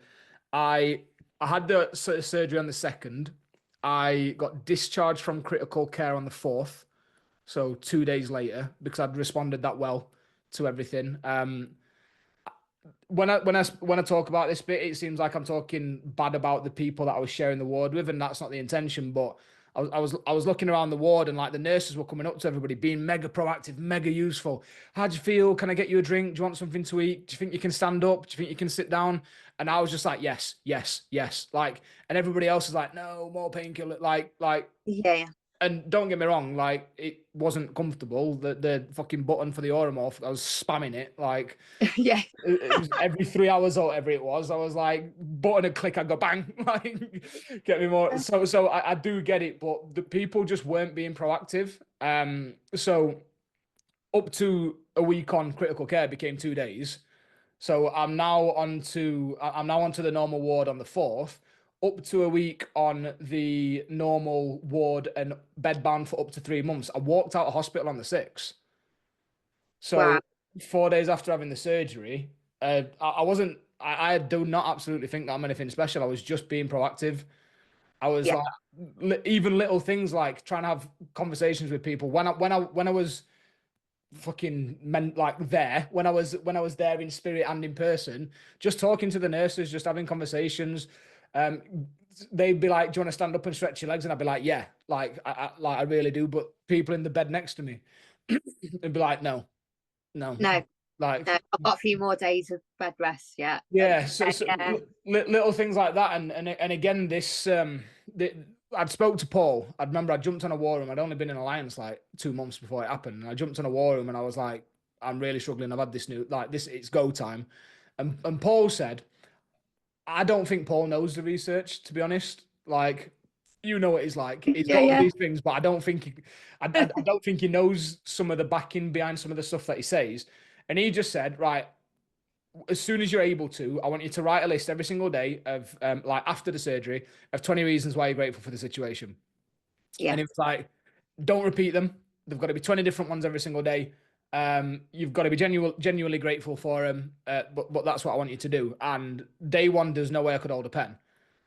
I had the surgery on the second. I got discharged from critical care on the fourth, so 2 days later, because I'd responded that well to everything. When I talk about this bit, it seems like I'm talking bad about the people that I was sharing the ward with, and that's not the intention. But I was looking around the ward, and like the nurses were coming up to everybody, being mega proactive, mega useful. How do you feel? Can I get you a drink? Do you want something to eat? Do you think you can stand up? Do you think you can sit down? And I was just like, yes, yes, yes. Like, and everybody else is like, no, more painkiller. Yeah. And don't get me wrong, like it wasn't comfortable. The fucking button for the Oromorph, I was spamming it. Like Yeah. it was every 3 hours or whatever it was. I was like, button and click, I go bang, like get me more. So I do get it, but the people just weren't being proactive. So up to a week on critical care became 2 days. So I'm now onto the normal ward on the fourth, up to a week on the normal ward and bedbound for up to 3 months. I walked out of hospital on the sixth. Wow. So 4 days after having the surgery, I wasn't. I do not absolutely think that I'm anything special. I was just being proactive. I was Yeah. like, even little things like trying to have conversations with people when I was fucking meant like there when I was there in spirit and in person, just talking to the nurses, just having conversations. Um, they'd be like, "Do you want to stand up and stretch your legs?" And I'd be like, "Yeah, like I really do." But people in the bed next to me, they'd be like, "No, no, No, like." no, I've got a few more days of bed rest yet. Yeah, so Yeah. little things like that, and again, I'd spoke to Paul. I remember I jumped on a war room. I'd only been in Alliance like 2 months before it happened, and I jumped on a war room, and I was like, I'm really struggling. I've had this new like this. It's go time, and Paul said, I don't think Paul knows the research, to be honest. Like, you know what he's like. He's Yeah, got all yeah. these things, but I don't think he knows some of the backing behind some of the stuff that he says. And he just said, right, as soon as you're able to, I want you to write a list every single day of like after the surgery of 20 reasons why you're grateful for the situation. Yeah. And it was like, don't repeat them. They've got to be 20 different ones every single day. You've got to be genuinely grateful for them. But that's what I want you to do. And day one, there's no way I could hold a pen.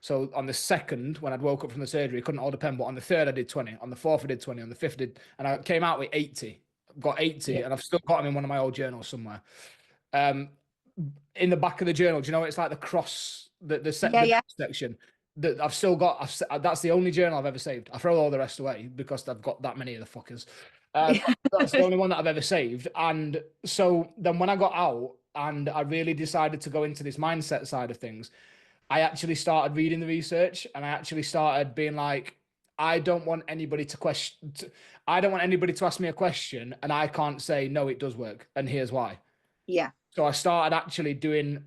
So on the second, when I'd woke up from the surgery, I couldn't hold a pen. But on the third, I did 20. On the fourth, I did 20. On the fifth, I did, and I came out with 80. Got 80, Yeah. and I've still got them in one of my old journals somewhere. Um, in the back of the journal, do you know it's like the cross, Yeah, the yeah. section that I've still got. That's the only journal I've ever saved. I throw all the rest away because I've got that many of the fuckers. That's the only one that I've ever saved. And so then when I got out and I really decided to go into this mindset side of things, I actually started reading the research and I actually started being like, I don't want anybody to question. I don't want anybody to ask me a question and I can't say no, it does work, and here's why. Yeah. So I started actually doing.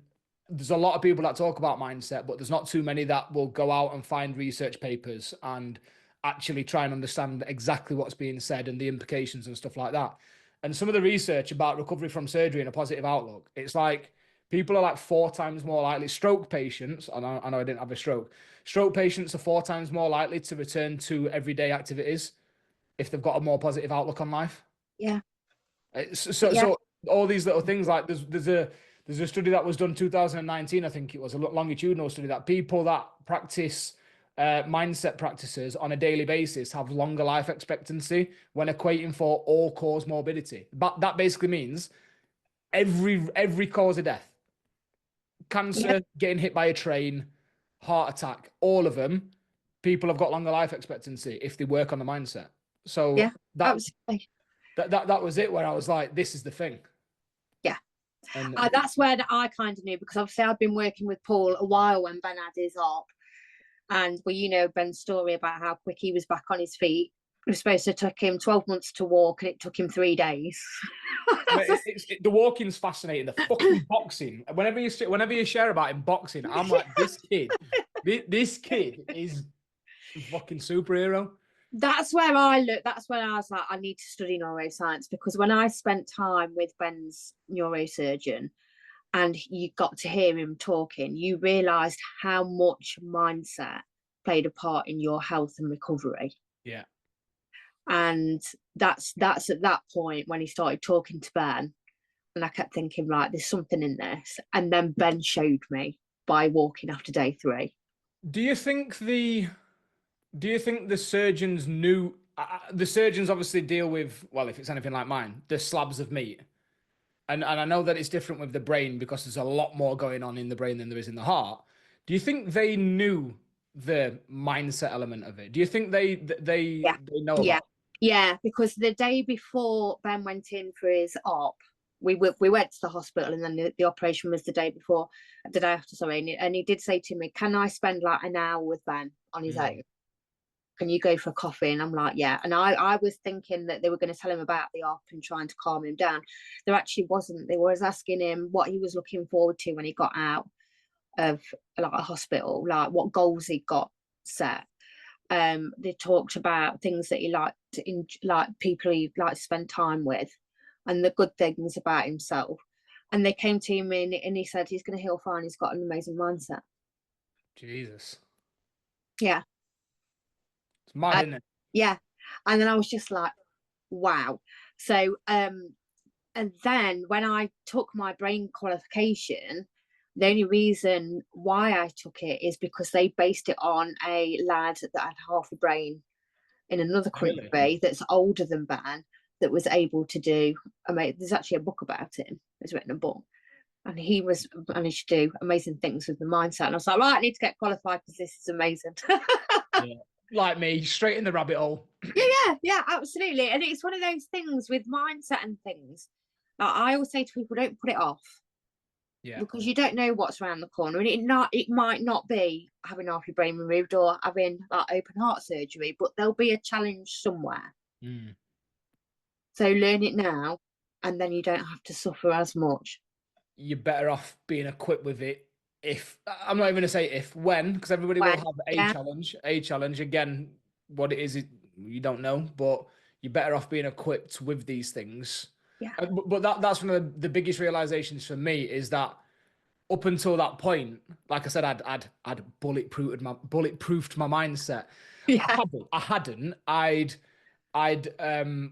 There's a lot of people that talk about mindset, but there's not too many that will go out and find research papers and actually try and understand exactly what's being said and the implications and stuff like that. And some of the research about recovery from surgery and a positive outlook, it's like people are like 4 times more likely. Stroke patients, I know I didn't have a stroke. Stroke patients are 4 times more likely to return to everyday activities if they've got a more positive outlook on life. Yeah. So Yeah. all these little things like there's a study that was done 2019, I think it was a longitudinal study that people that practice mindset practices on a daily basis have longer life expectancy when equating for all cause morbidity. But that basically means every cause of death, Yeah. cancer, getting hit by a train, heart attack, all of them, people have got longer life expectancy if they work on the mindset. Yeah. So Absolutely. that was it where I was like, this is the thing. Yeah. And That's where I kind of knew, because obviously I've been working with Paul a while when Ben had his op. And well, you know Ben's story about how quick he was back on his feet. It was supposed to take him 12 months to walk, and it took him 3 days. the walking's fascinating. The fucking boxing. Whenever you share about him boxing, I'm like, this kid is a fucking superhero. That's where I looked. That's when I was like, I need to study neuroscience, because when I spent time with Ben's neurosurgeon and you got to hear him talking, you realized how much mindset played a part in your health and recovery. Yeah. And that's at that point when he started talking to Ben, and I kept thinking, right, there's something in this. And then Ben showed me by walking after day 3. Do you think the surgeons knew? The surgeons obviously deal with, well, if it's anything like mine, the slabs of meat. And I know that it's different with the brain because there's a lot more going on in the brain than there is in the heart. Do you think they knew the mindset element of it? Do you think they Yeah, know yeah, about yeah. Because the day before Ben went in for his op, we went to the hospital, and then the operation was the day before, the day after. Sorry, and he did say to me, "Can I spend like an hour with Ben on his it? own? Can you go for a coffee?" And I'm like, yeah. And I was thinking that they were going to tell him about the op and trying to calm him down. There actually wasn't. They was asking him what he was looking forward to when he got out of like a hospital, like what goals he got set. They talked about things that he liked, like people he liked to spend time with, and the good things about himself. And they came to him and he said he's going to heal fine. He's got an amazing mindset. Jesus, Yeah, it's mad, isn't it? yeah. And then I was just like, wow. So, and then when I took my brain qualification, the only reason why I took it is because they based it on a lad that had half a brain in another Really? country that's older than Ben, that was able to do. I mean, there's actually a book about him. He's written a book, and he was managed to do amazing things with the mindset. And I was like, right, I need to get qualified because this is amazing. Yeah. Like me, straight in the rabbit hole. Yeah, absolutely. And it's one of those things with mindset and things. Like I always say to people, don't put it off, Yeah. because you don't know what's around the corner, and it might not be having half your brain removed or having like open heart surgery, but there'll be a challenge somewhere. Mm. So learn it now, and then you don't have to suffer as much. You're better off being equipped with it. If I'm not even gonna say if, when, because everybody will When, have a yeah, challenge. A challenge again, what it is, you don't know, but you're better off being equipped with these things. yeah, But that's one of the biggest realizations for me is that up until that point, like I said, I'd bulletproofed my mindset. yeah, I hadn't. I'd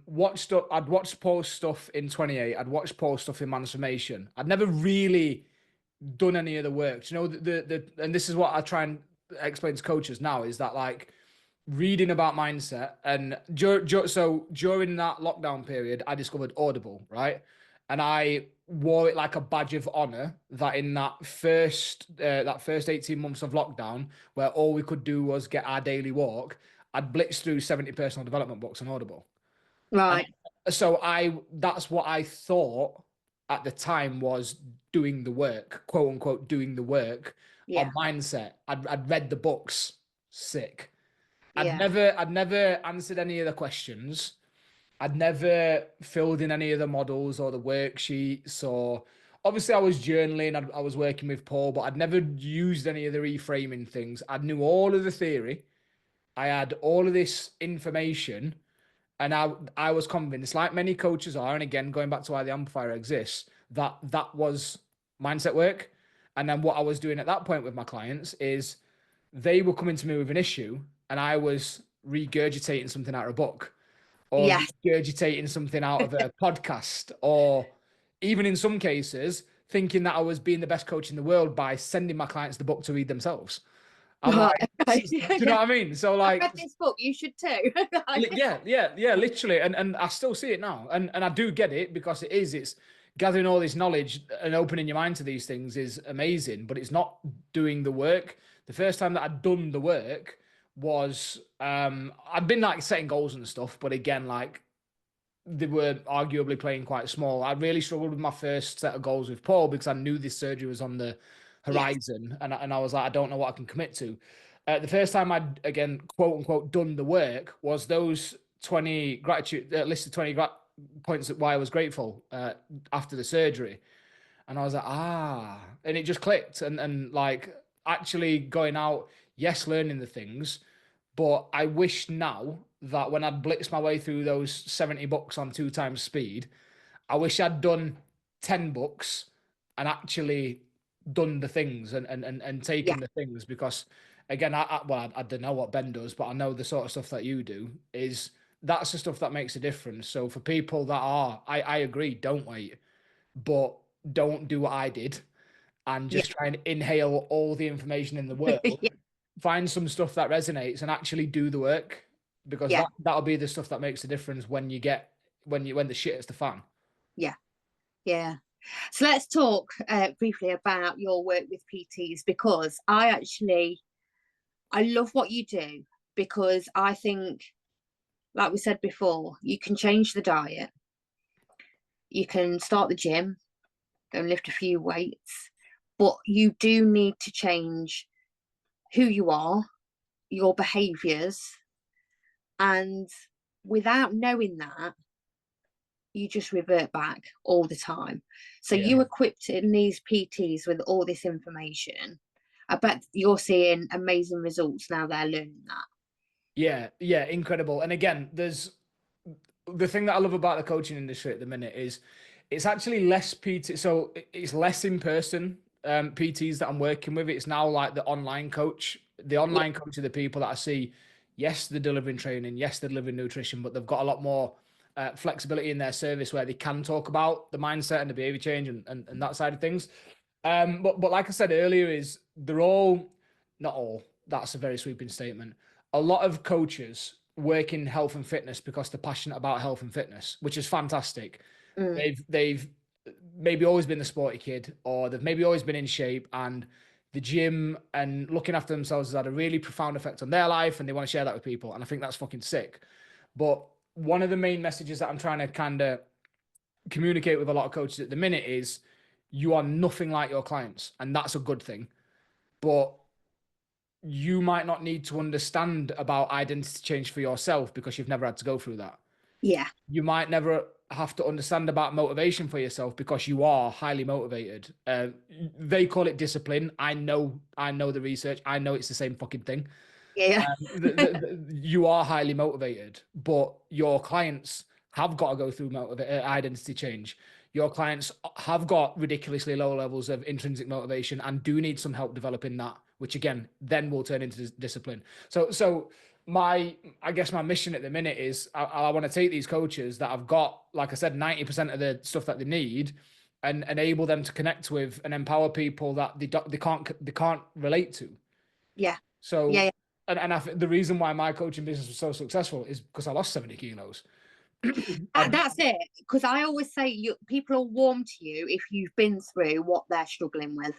watched Paul's stuff in 28. I'd watched Paul's stuff in Transformation. I'd never really done any of the work. Do you know and this is what I try and explain to coaches now is that like reading about mindset and so during that lockdown period, I discovered Audible, right? And I wore it like a badge of honor that in that first 18 months of lockdown, where all we could do was get our daily walk, I'd blitz through 70 personal development books on Audible. And right, so that's what I thought at the time was doing the work, quote unquote, doing the work on yeah, mindset. I'd read the books, sick. yeah, I'd never answered any of the questions. I'd never filled in any of the models or the worksheets or obviously I was journaling, I was working with Paul, but I'd never used any of the reframing things. I knew all of the theory. I had all of this information and I was convinced, like many coaches are, and again, going back to why the amplifier exists, that that was mindset work. And then what I was doing at that point with my clients is they were coming to me with an issue and I was regurgitating something out of a book or yes, regurgitating something out of a podcast, or even in some cases, thinking that I was being the best coach in the world by sending my clients the book to read themselves. I'm like, right, do okay, yeah, you know yeah. what I mean? So I've like, read this book. You should too. yeah, literally, and I still see it now, and I do get it because it's gathering all this knowledge and opening your mind to these things is amazing, but it's not doing the work. The first time that I'd done the work was I'd been like setting goals and stuff, but again, like they were arguably playing quite small. I really struggled with my first set of goals with Paul because I knew this surgery was on the Yes, horizon, and I was like, I don't know what I can commit to. The first time I'd again quote unquote done the work was those 20 gratitude list of 20 points that why I was grateful after the surgery, and I was like, and it just clicked, and like actually going out, yes, learning the things, but I wish now that when I'd blitzed my way through those 70 books on 2 times speed, I wish I'd done 10 books and actually done the things and yeah, taken the things because again, I don't know what Ben does, but I know the sort of stuff that you do is that's the stuff that makes a difference. So for people that I agree, don't wait, but don't do what I did and yeah, just try and inhale all the information in the world. yeah, Find some stuff that resonates and actually do the work because yeah, that'll be the stuff that makes the difference when the shit hits the fan. yeah, yeah. So let's talk briefly about your work with PTs, because I love what you do because I think, like we said before, you can change the diet, you can start the gym, go and lift a few weights, but you do need to change who you are, your behaviors, and without knowing that, you just revert back all the time. So Yeah. you equipped in these PTs with all this information. I bet you're seeing amazing results now they're learning that. Yeah, incredible. And again, there's the thing that I love about the coaching industry at the minute is it's actually less PT. So it's less in person PTs that I'm working with. It's now like the online coach. The Yeah, online coach are the people that I see. Yes, they're delivering training. Yes, they're delivering nutrition, but they've got a lot more flexibility in their service where they can talk about the mindset and the behavior change and that side of things. But like I said earlier, is they're all not all. That's a very sweeping statement. A lot of coaches work in health and fitness because they're passionate about health and fitness, which is fantastic. mm, They've maybe always been the sporty kid, or they've maybe always been in shape, and the gym and looking after themselves has had a really profound effect on their life, and they want to share that with people. And I think that's fucking sick. But one of the main messages that I'm trying to kind of communicate with a lot of coaches at the minute is you are nothing like your clients, and that's a good thing. But you might not need to understand about identity change for yourself because you've never had to go through that. yeah, You might never have to understand about motivation for yourself because you are highly motivated. They call it discipline. I know the research. I know it's the same fucking thing. yeah, You are highly motivated, but your clients have got to go through identity change. Your clients have got ridiculously low levels of intrinsic motivation and do need some help developing that, which again, then will turn into discipline. So I guess my mission at the minute is I want to take these coaches that have got, like I said, 90% of the stuff that they need and enable them to connect with and empower people that they can't relate to. yeah, yeah, So, yeah. the reason why my coaching business was so successful is because I lost 70 kilos. I, That's it. Because I always say people are warm to you if you've been through what they're struggling with.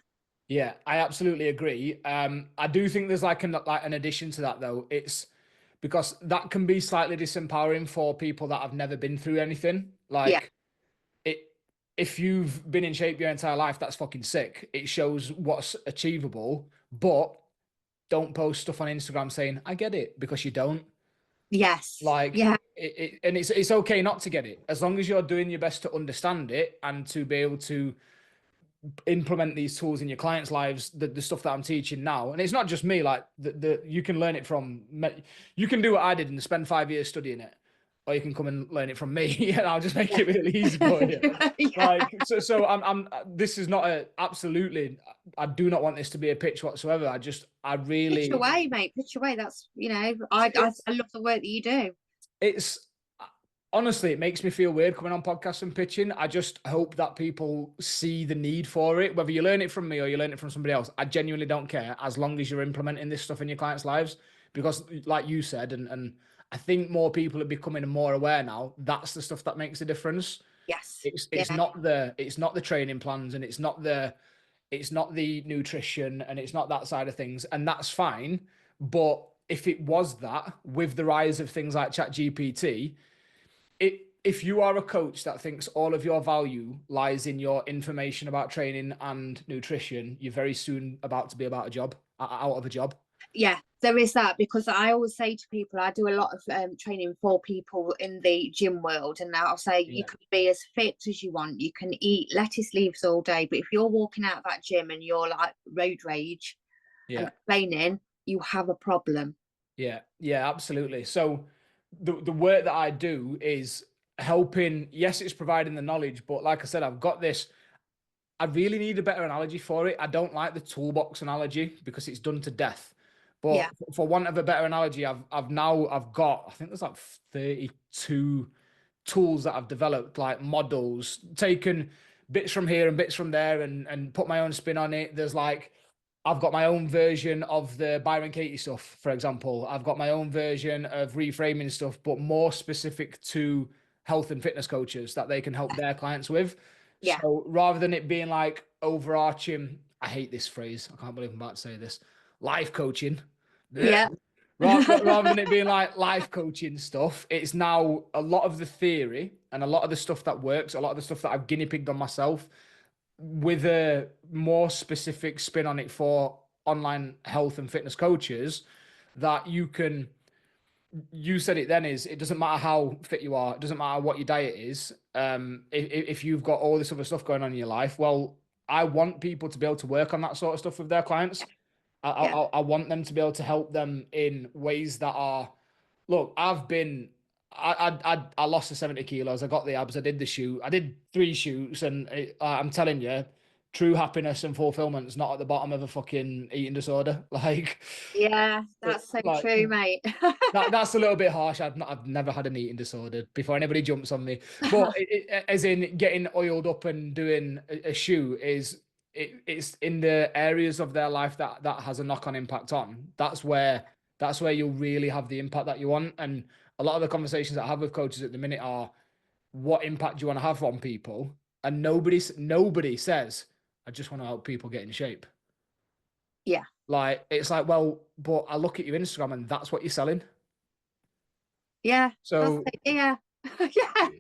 yeah, I absolutely agree. I do think there's like an addition to that though. It's because that can be slightly disempowering for people that have never been through anything. Yeah, Like it, if you've been in shape your entire life, that's fucking sick. It shows what's achievable, but don't post stuff on Instagram saying I get it because you don't. yes, Like yeah, and it's okay not to get it as long as you're doing your best to understand it and to be able to implement these tools in your clients' lives. The stuff that I'm teaching now, and it's not just me. Like the you can learn it from. You can do what I did and spend 5 years studying it, or you can come and learn it from me, and I'll just make yeah, it really easy for you. yeah. Like so I'm this is not a absolutely. I do not want this to be a pitch whatsoever. I Pitch really away, mate. Pitch away. That's it's I love the work that you do. it's honestly, it makes me feel weird coming on podcasts and pitching. I just hope that people see the need for it, whether you learn it from me or you learn it from somebody else. I genuinely don't care as long as you're implementing this stuff in your clients' lives. Because, like you said, and I think more people are becoming more aware now. That's the stuff that makes a difference. Yes, It's yeah, not the training plans and it's not the nutrition and it's not that side of things, and that's fine. But if it was that, with the rise of things like ChatGPT, if you are a coach that thinks all of your value lies in your information about training and nutrition, you're very soon about to be about a job out of a job. yeah. There is that because I always say to people, I do a lot of training for people in the gym world, and I'll say you Yeah, can be as fit as you want, you can eat lettuce leaves all day, but if you're walking out of that gym and you're like road rage and yeah, complaining, you have a problem. yeah, absolutely. So the work that I do is helping. Yes, it's providing the knowledge, but like I said, I've got this. I really need a better analogy for it. I don't like the toolbox analogy because it's done to death. But Yeah, for want of a better analogy, I've got, I think there's like 32 tools that I've developed, like models, taken bits from here and bits from there and put my own spin on it. There's like I've got my own version of the Byron Katie stuff, for example. I've got my own version of reframing stuff, but more specific to health and fitness coaches that they can help their clients with. yeah, So rather than it being like overarching, I hate this phrase. I can't believe I'm about to say this. Life coaching. Yeah. Rather than it being like life coaching stuff, it's now a lot of the theory and a lot of the stuff that works, a lot of the stuff that I've guinea pigged on myself with a more specific spin on it for online health and fitness coaches that you said it then is it doesn't matter how fit you are, it doesn't matter what your diet is. If you've got all this other stuff going on in your life, well, I want people to be able to work on that sort of stuff with their clients. Yeah. I want them to be able to help them in ways that are, look, I lost the 70 kilos. I got the abs. I did the shoot. I did 3 shoots, and I'm telling you, true happiness and fulfillment is not at the bottom of a fucking eating disorder. Yeah, that's so Like true, mate. that's a little bit harsh. I've never had an eating disorder before anybody jumps on me. But as in getting oiled up and doing a shoot it's in the areas of their life that has a knock-on impact on. That's where you'll really have the impact that you want. And a lot of the conversations that I have with coaches at the minute are what impact do you want to have on people? And nobody says, I just want to help people get in shape. Yeah. Like it's like, well, but I look at your Instagram and that's what you're selling. Yeah. That's So yeah. Yeah.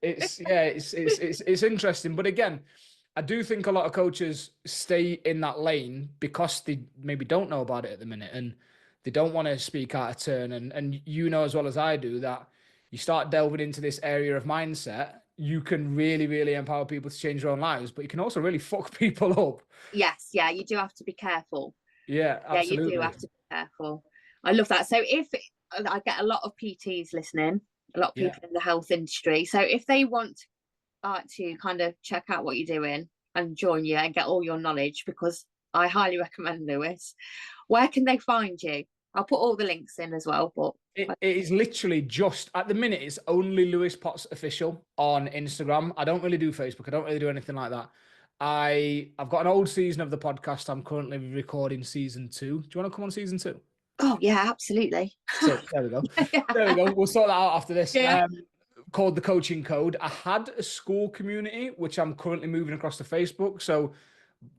it's interesting, but again, I do think a lot of coaches stay in that lane because they maybe don't know about it at the minute and they don't want to speak out of turn. And you know as well as I do that you start delving into this area of mindset, you can really empower people to change their own lives, but you can also really fuck people up. Yes, yeah, you do have to be careful. Yeah, Yeah, you do absolutely. have to be careful. I love that. So if I get a lot of PTs listening, a lot of Yeah. people in the health industry. So if they want to kind of check out what you're doing and join you and get all your knowledge, because I highly recommend Lewis, where can they find you? I'll put all the links in as well, but It is literally just at the minute. It's only Lewis Potts official on Instagram. I don't really do Facebook. I don't really do anything like that. I've got an old season of the podcast. I'm currently recording season 2. Do you want to come on season 2? oh yeah, absolutely. Sick. There we go. There we Yeah. go. We'll sort that out after this. Yeah. Called the Coaching Code. I had a school community which I'm currently moving across to Facebook. So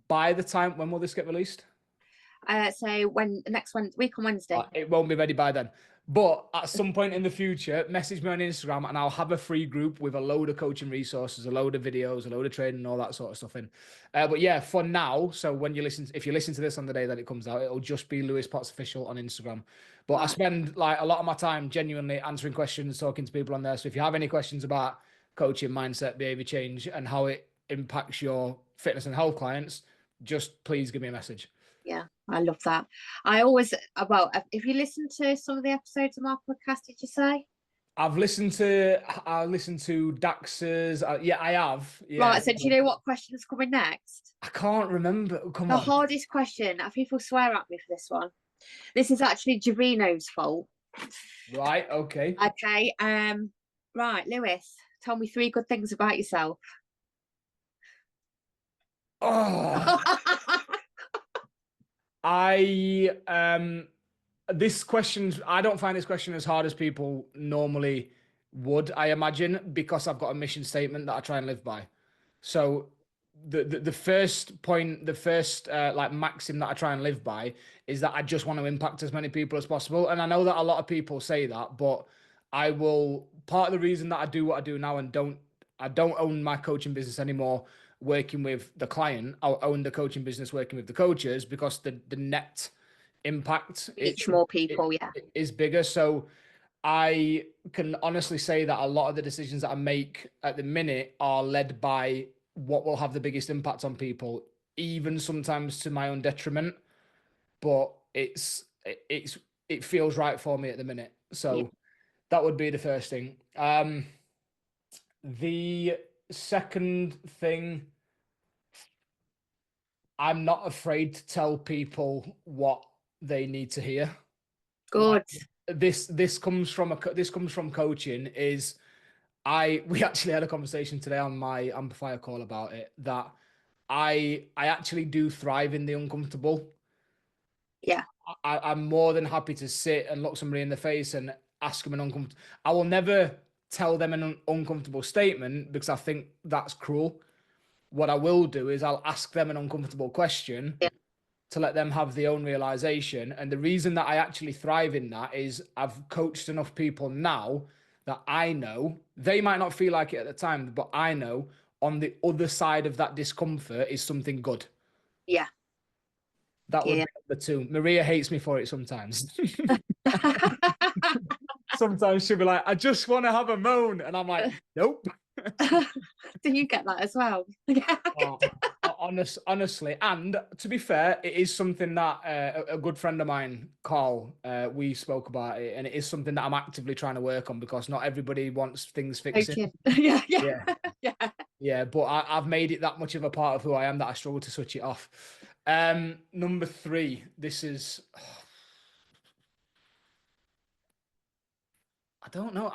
by the time when will this get released? So when next one week on Wednesday. It won't be ready by then. But at some point in the future, message me on Instagram and I'll have a free group with a load of coaching resources, a load of videos, a load of training, all that sort of stuff in. But yeah, for now, so when you listen, if you listen to this on the day that it comes out, it'll just be Lewis Potts Official on Instagram. But I spend like a lot of my time genuinely answering questions, talking to people on there. So if you have any questions about coaching, mindset, behavior change, and how it impacts your fitness and health clients, just please give me a message. Yeah, I love that. I always, well, if you listen to some of the episodes of my podcast, did you say? I listened to Dax's. Yeah, I have. Yeah, Right, so do you know what question is coming next? I can't remember. Come The on. hardest question. People swear at me for this one. This is actually Javino's fault. Right. Okay. Okay. Right, Lewis, tell me 3 good things about yourself. Oh, I this question. I don't find this question as hard as people normally would. I imagine because I've got a mission statement that I try and live by. So the first point, the first like maxim that I try and live by is that I just want to impact as many people as possible. And I know that a lot of people say that, but I will. Part of the reason that I do what I do now and I don't own my coaching business anymore, working with the client. I own the coaching business working with the coaches because the net impact Reach more people, yeah. is bigger. So I can honestly say that a lot of the decisions that I make at the minute are led by what will have the biggest impact on people, even sometimes to my own detriment. But it feels right for me at the minute. Yeah. So that would be the first thing. The second thing, I'm not afraid to tell people what they need to hear. Good. This comes from coaching. We actually had a conversation today on my amplifier call about it, that I actually do thrive in the uncomfortable. Yeah. I'm more than happy to sit and look somebody in the face and ask them an uncomfortable. I will never tell them an uncomfortable statement because I think that's cruel. What I will do is I'll ask them an uncomfortable question Yeah. to let them have their own realization. And the reason that I actually thrive in that is I've coached enough people now that I know they might not feel like it at the time, but I know on the other side of that discomfort is something good. Yeah. That would Yeah. be the two. Maria hates me for it sometimes. Sometimes she'll be like, I just want to have a moan. And I'm like, nope. Do you get that as well? Yeah. Honestly, and to be fair, it is something that a good friend of mine, Carl, we spoke about it, and it is something that I'm actively trying to work on because not everybody wants things fixing. Okay. Yeah, yeah, Yeah, yeah. yeah, but I've made it that much of a part of who I am that I struggle to switch it off. Number three, this is, I don't know.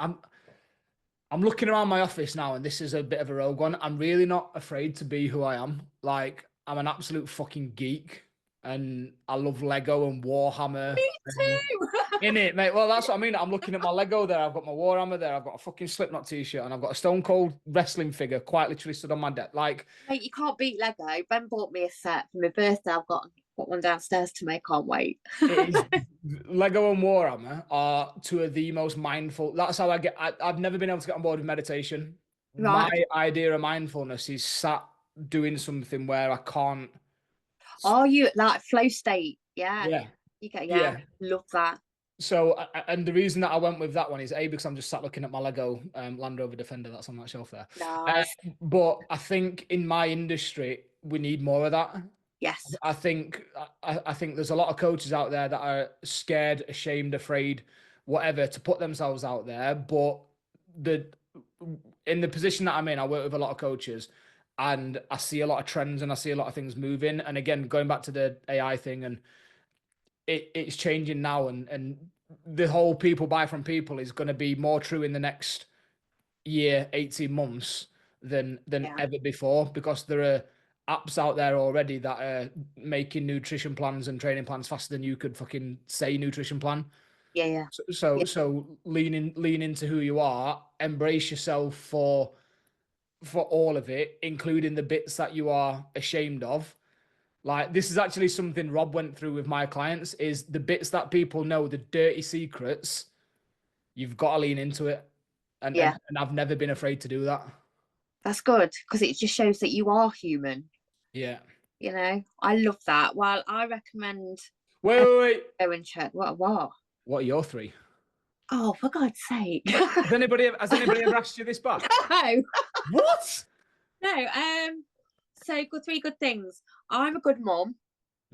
I'm looking around my office now, and this is a bit of a rogue one. I'm really not afraid to be who I am. Like, I'm an absolute fucking geek, and I love Lego and Warhammer. Me And too. in it, mate. Well, that's what I mean. I'm looking at my Lego there. I've got my Warhammer there. I've got a fucking Slipknot t-shirt, and I've got a Stone Cold wrestling figure quite literally stood on my desk. Like, Mate, you can't beat Lego. Ben bought me a set for my birthday. Got one downstairs to make. Can't wait. it is Lego and Warhammer are two of the most mindful. That's how I've never been able to get on board with meditation. My Right. idea of mindfulness is sat doing something where I can't. Are you like flow state? Yeah. Yeah, You get, yeah. yeah. Love that. So, and the reason that I went with that one is A, because I'm just sat looking at my Lego Land Rover Defender that's on that shelf there. Nice. But I think in my industry, we need more of that. Yes. I think I think there's a lot of coaches out there that are scared, ashamed, afraid, whatever, to put themselves out there. But the in the position that I'm in, I work with a lot of coaches, and I see a lot of trends and I see a lot of things moving. And again, going back to the AI thing, and it's changing now, and the whole people buy from people is going to be more true in the next year, 18 months than Yeah. ever before, because there are apps out there already that are making nutrition plans and training plans faster than you could fucking say nutrition plan. Yeah. Yeah. So lean into who you are, embrace yourself for all of it, including the bits that you are ashamed of. Like, this is actually something Rob went through with my clients, is the bits that people know, the dirty secrets, you've got to lean into it. And Yeah. and I've never been afraid to do that. That's good because it just shows that you are human. Yeah. You know, I love that. Well, I recommend Wait. go and check. What? What are your three? Oh, for God's sake. Has anybody ever asked you this back? No. What? No. So good, three good things. I'm a good mom.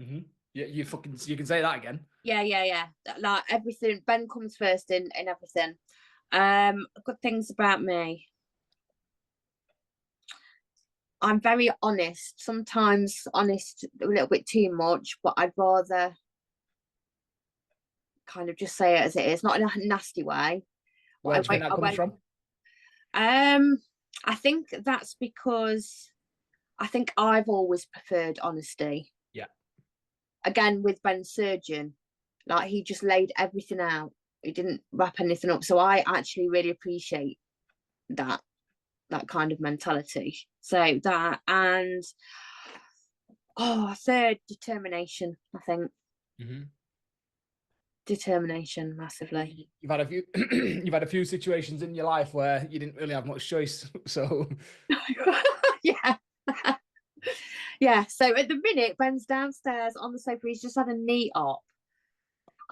Mm-hmm. Yeah, you can say that again. Yeah. Like everything. Ben comes first in everything. Good things about me. I'm very honest. Sometimes honest a little bit too much, but I'd rather kind of just say it as it is, not in a nasty way. Where do you think that comes from? I think that's because I think I've always preferred honesty. Yeah. Again, with Ben's surgeon, like he just laid everything out. He didn't wrap anything up. So I actually really appreciate that kind of mentality. So that, and third, determination, I think. Mm-hmm. Determination massively. You've had a few you've had a few situations in your life where you didn't really have much choice. So Yeah. Yeah. So at the minute, Ben's downstairs on the sofa. He's just had a knee op.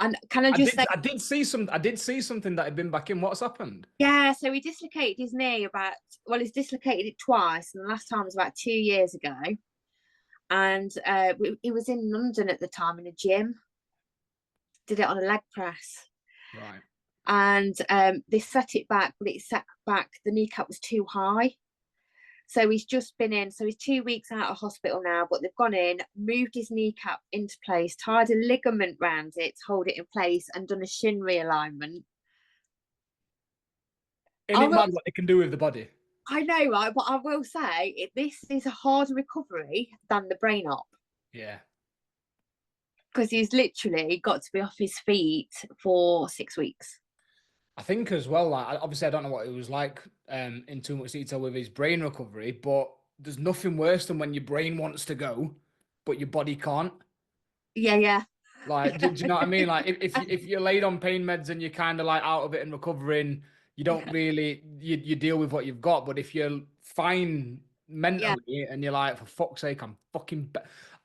And can I just say, I did see something that had been back in. What's happened? yeah, so he dislocated his knee he's dislocated it twice, and the last time was about 2 years ago. And he was in London at the time in a gym, did it on a leg press. Right. And they set it back, but it set back, the kneecap was too high. So he's just been in, so he's 2 weeks out of hospital now, but they've gone in, moved his kneecap into place, tied a ligament round it to hold it in place, and done a shin realignment. Isn't it mad what they can do with the body? I know, right? But I will say, this is a harder recovery than the brain op. Yeah. Because he's literally got to be off his feet for 6 weeks. I think as well, like, obviously I don't know what it was like in too much detail with his brain recovery, but there's nothing worse than when your brain wants to go, but your body can't. Yeah. Like, do you know what I mean? Like, if you're laid on pain meds and you're kind of like out of it and recovering, you don't really you deal with what you've got. But if you're fine Yeah. mentally and you're like, for fuck's sake, I'm fucking.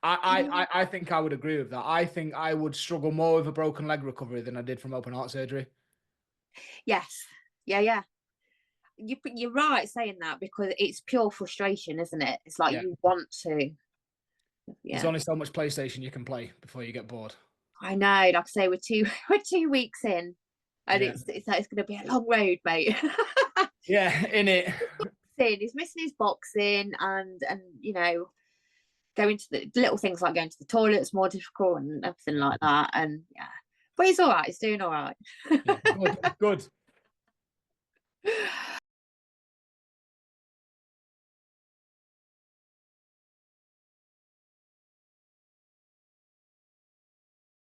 I think I would agree with that. I think I would struggle more with a broken leg recovery than I did from open heart surgery. Yes. Yeah. You're right saying that, because it's pure frustration, isn't it? It's like Yeah. you want to. There's Yeah. only so much PlayStation you can play before you get bored. I know. Like I say, we're two we're 2 weeks in, and Yeah. it's like it's going to be a long road, mate. Yeah, in it. He's missing his boxing, and going to the little things like going to the toilet's more difficult and everything Yeah. like that. And but he's all right. He's doing all right. Yeah. Good. Good.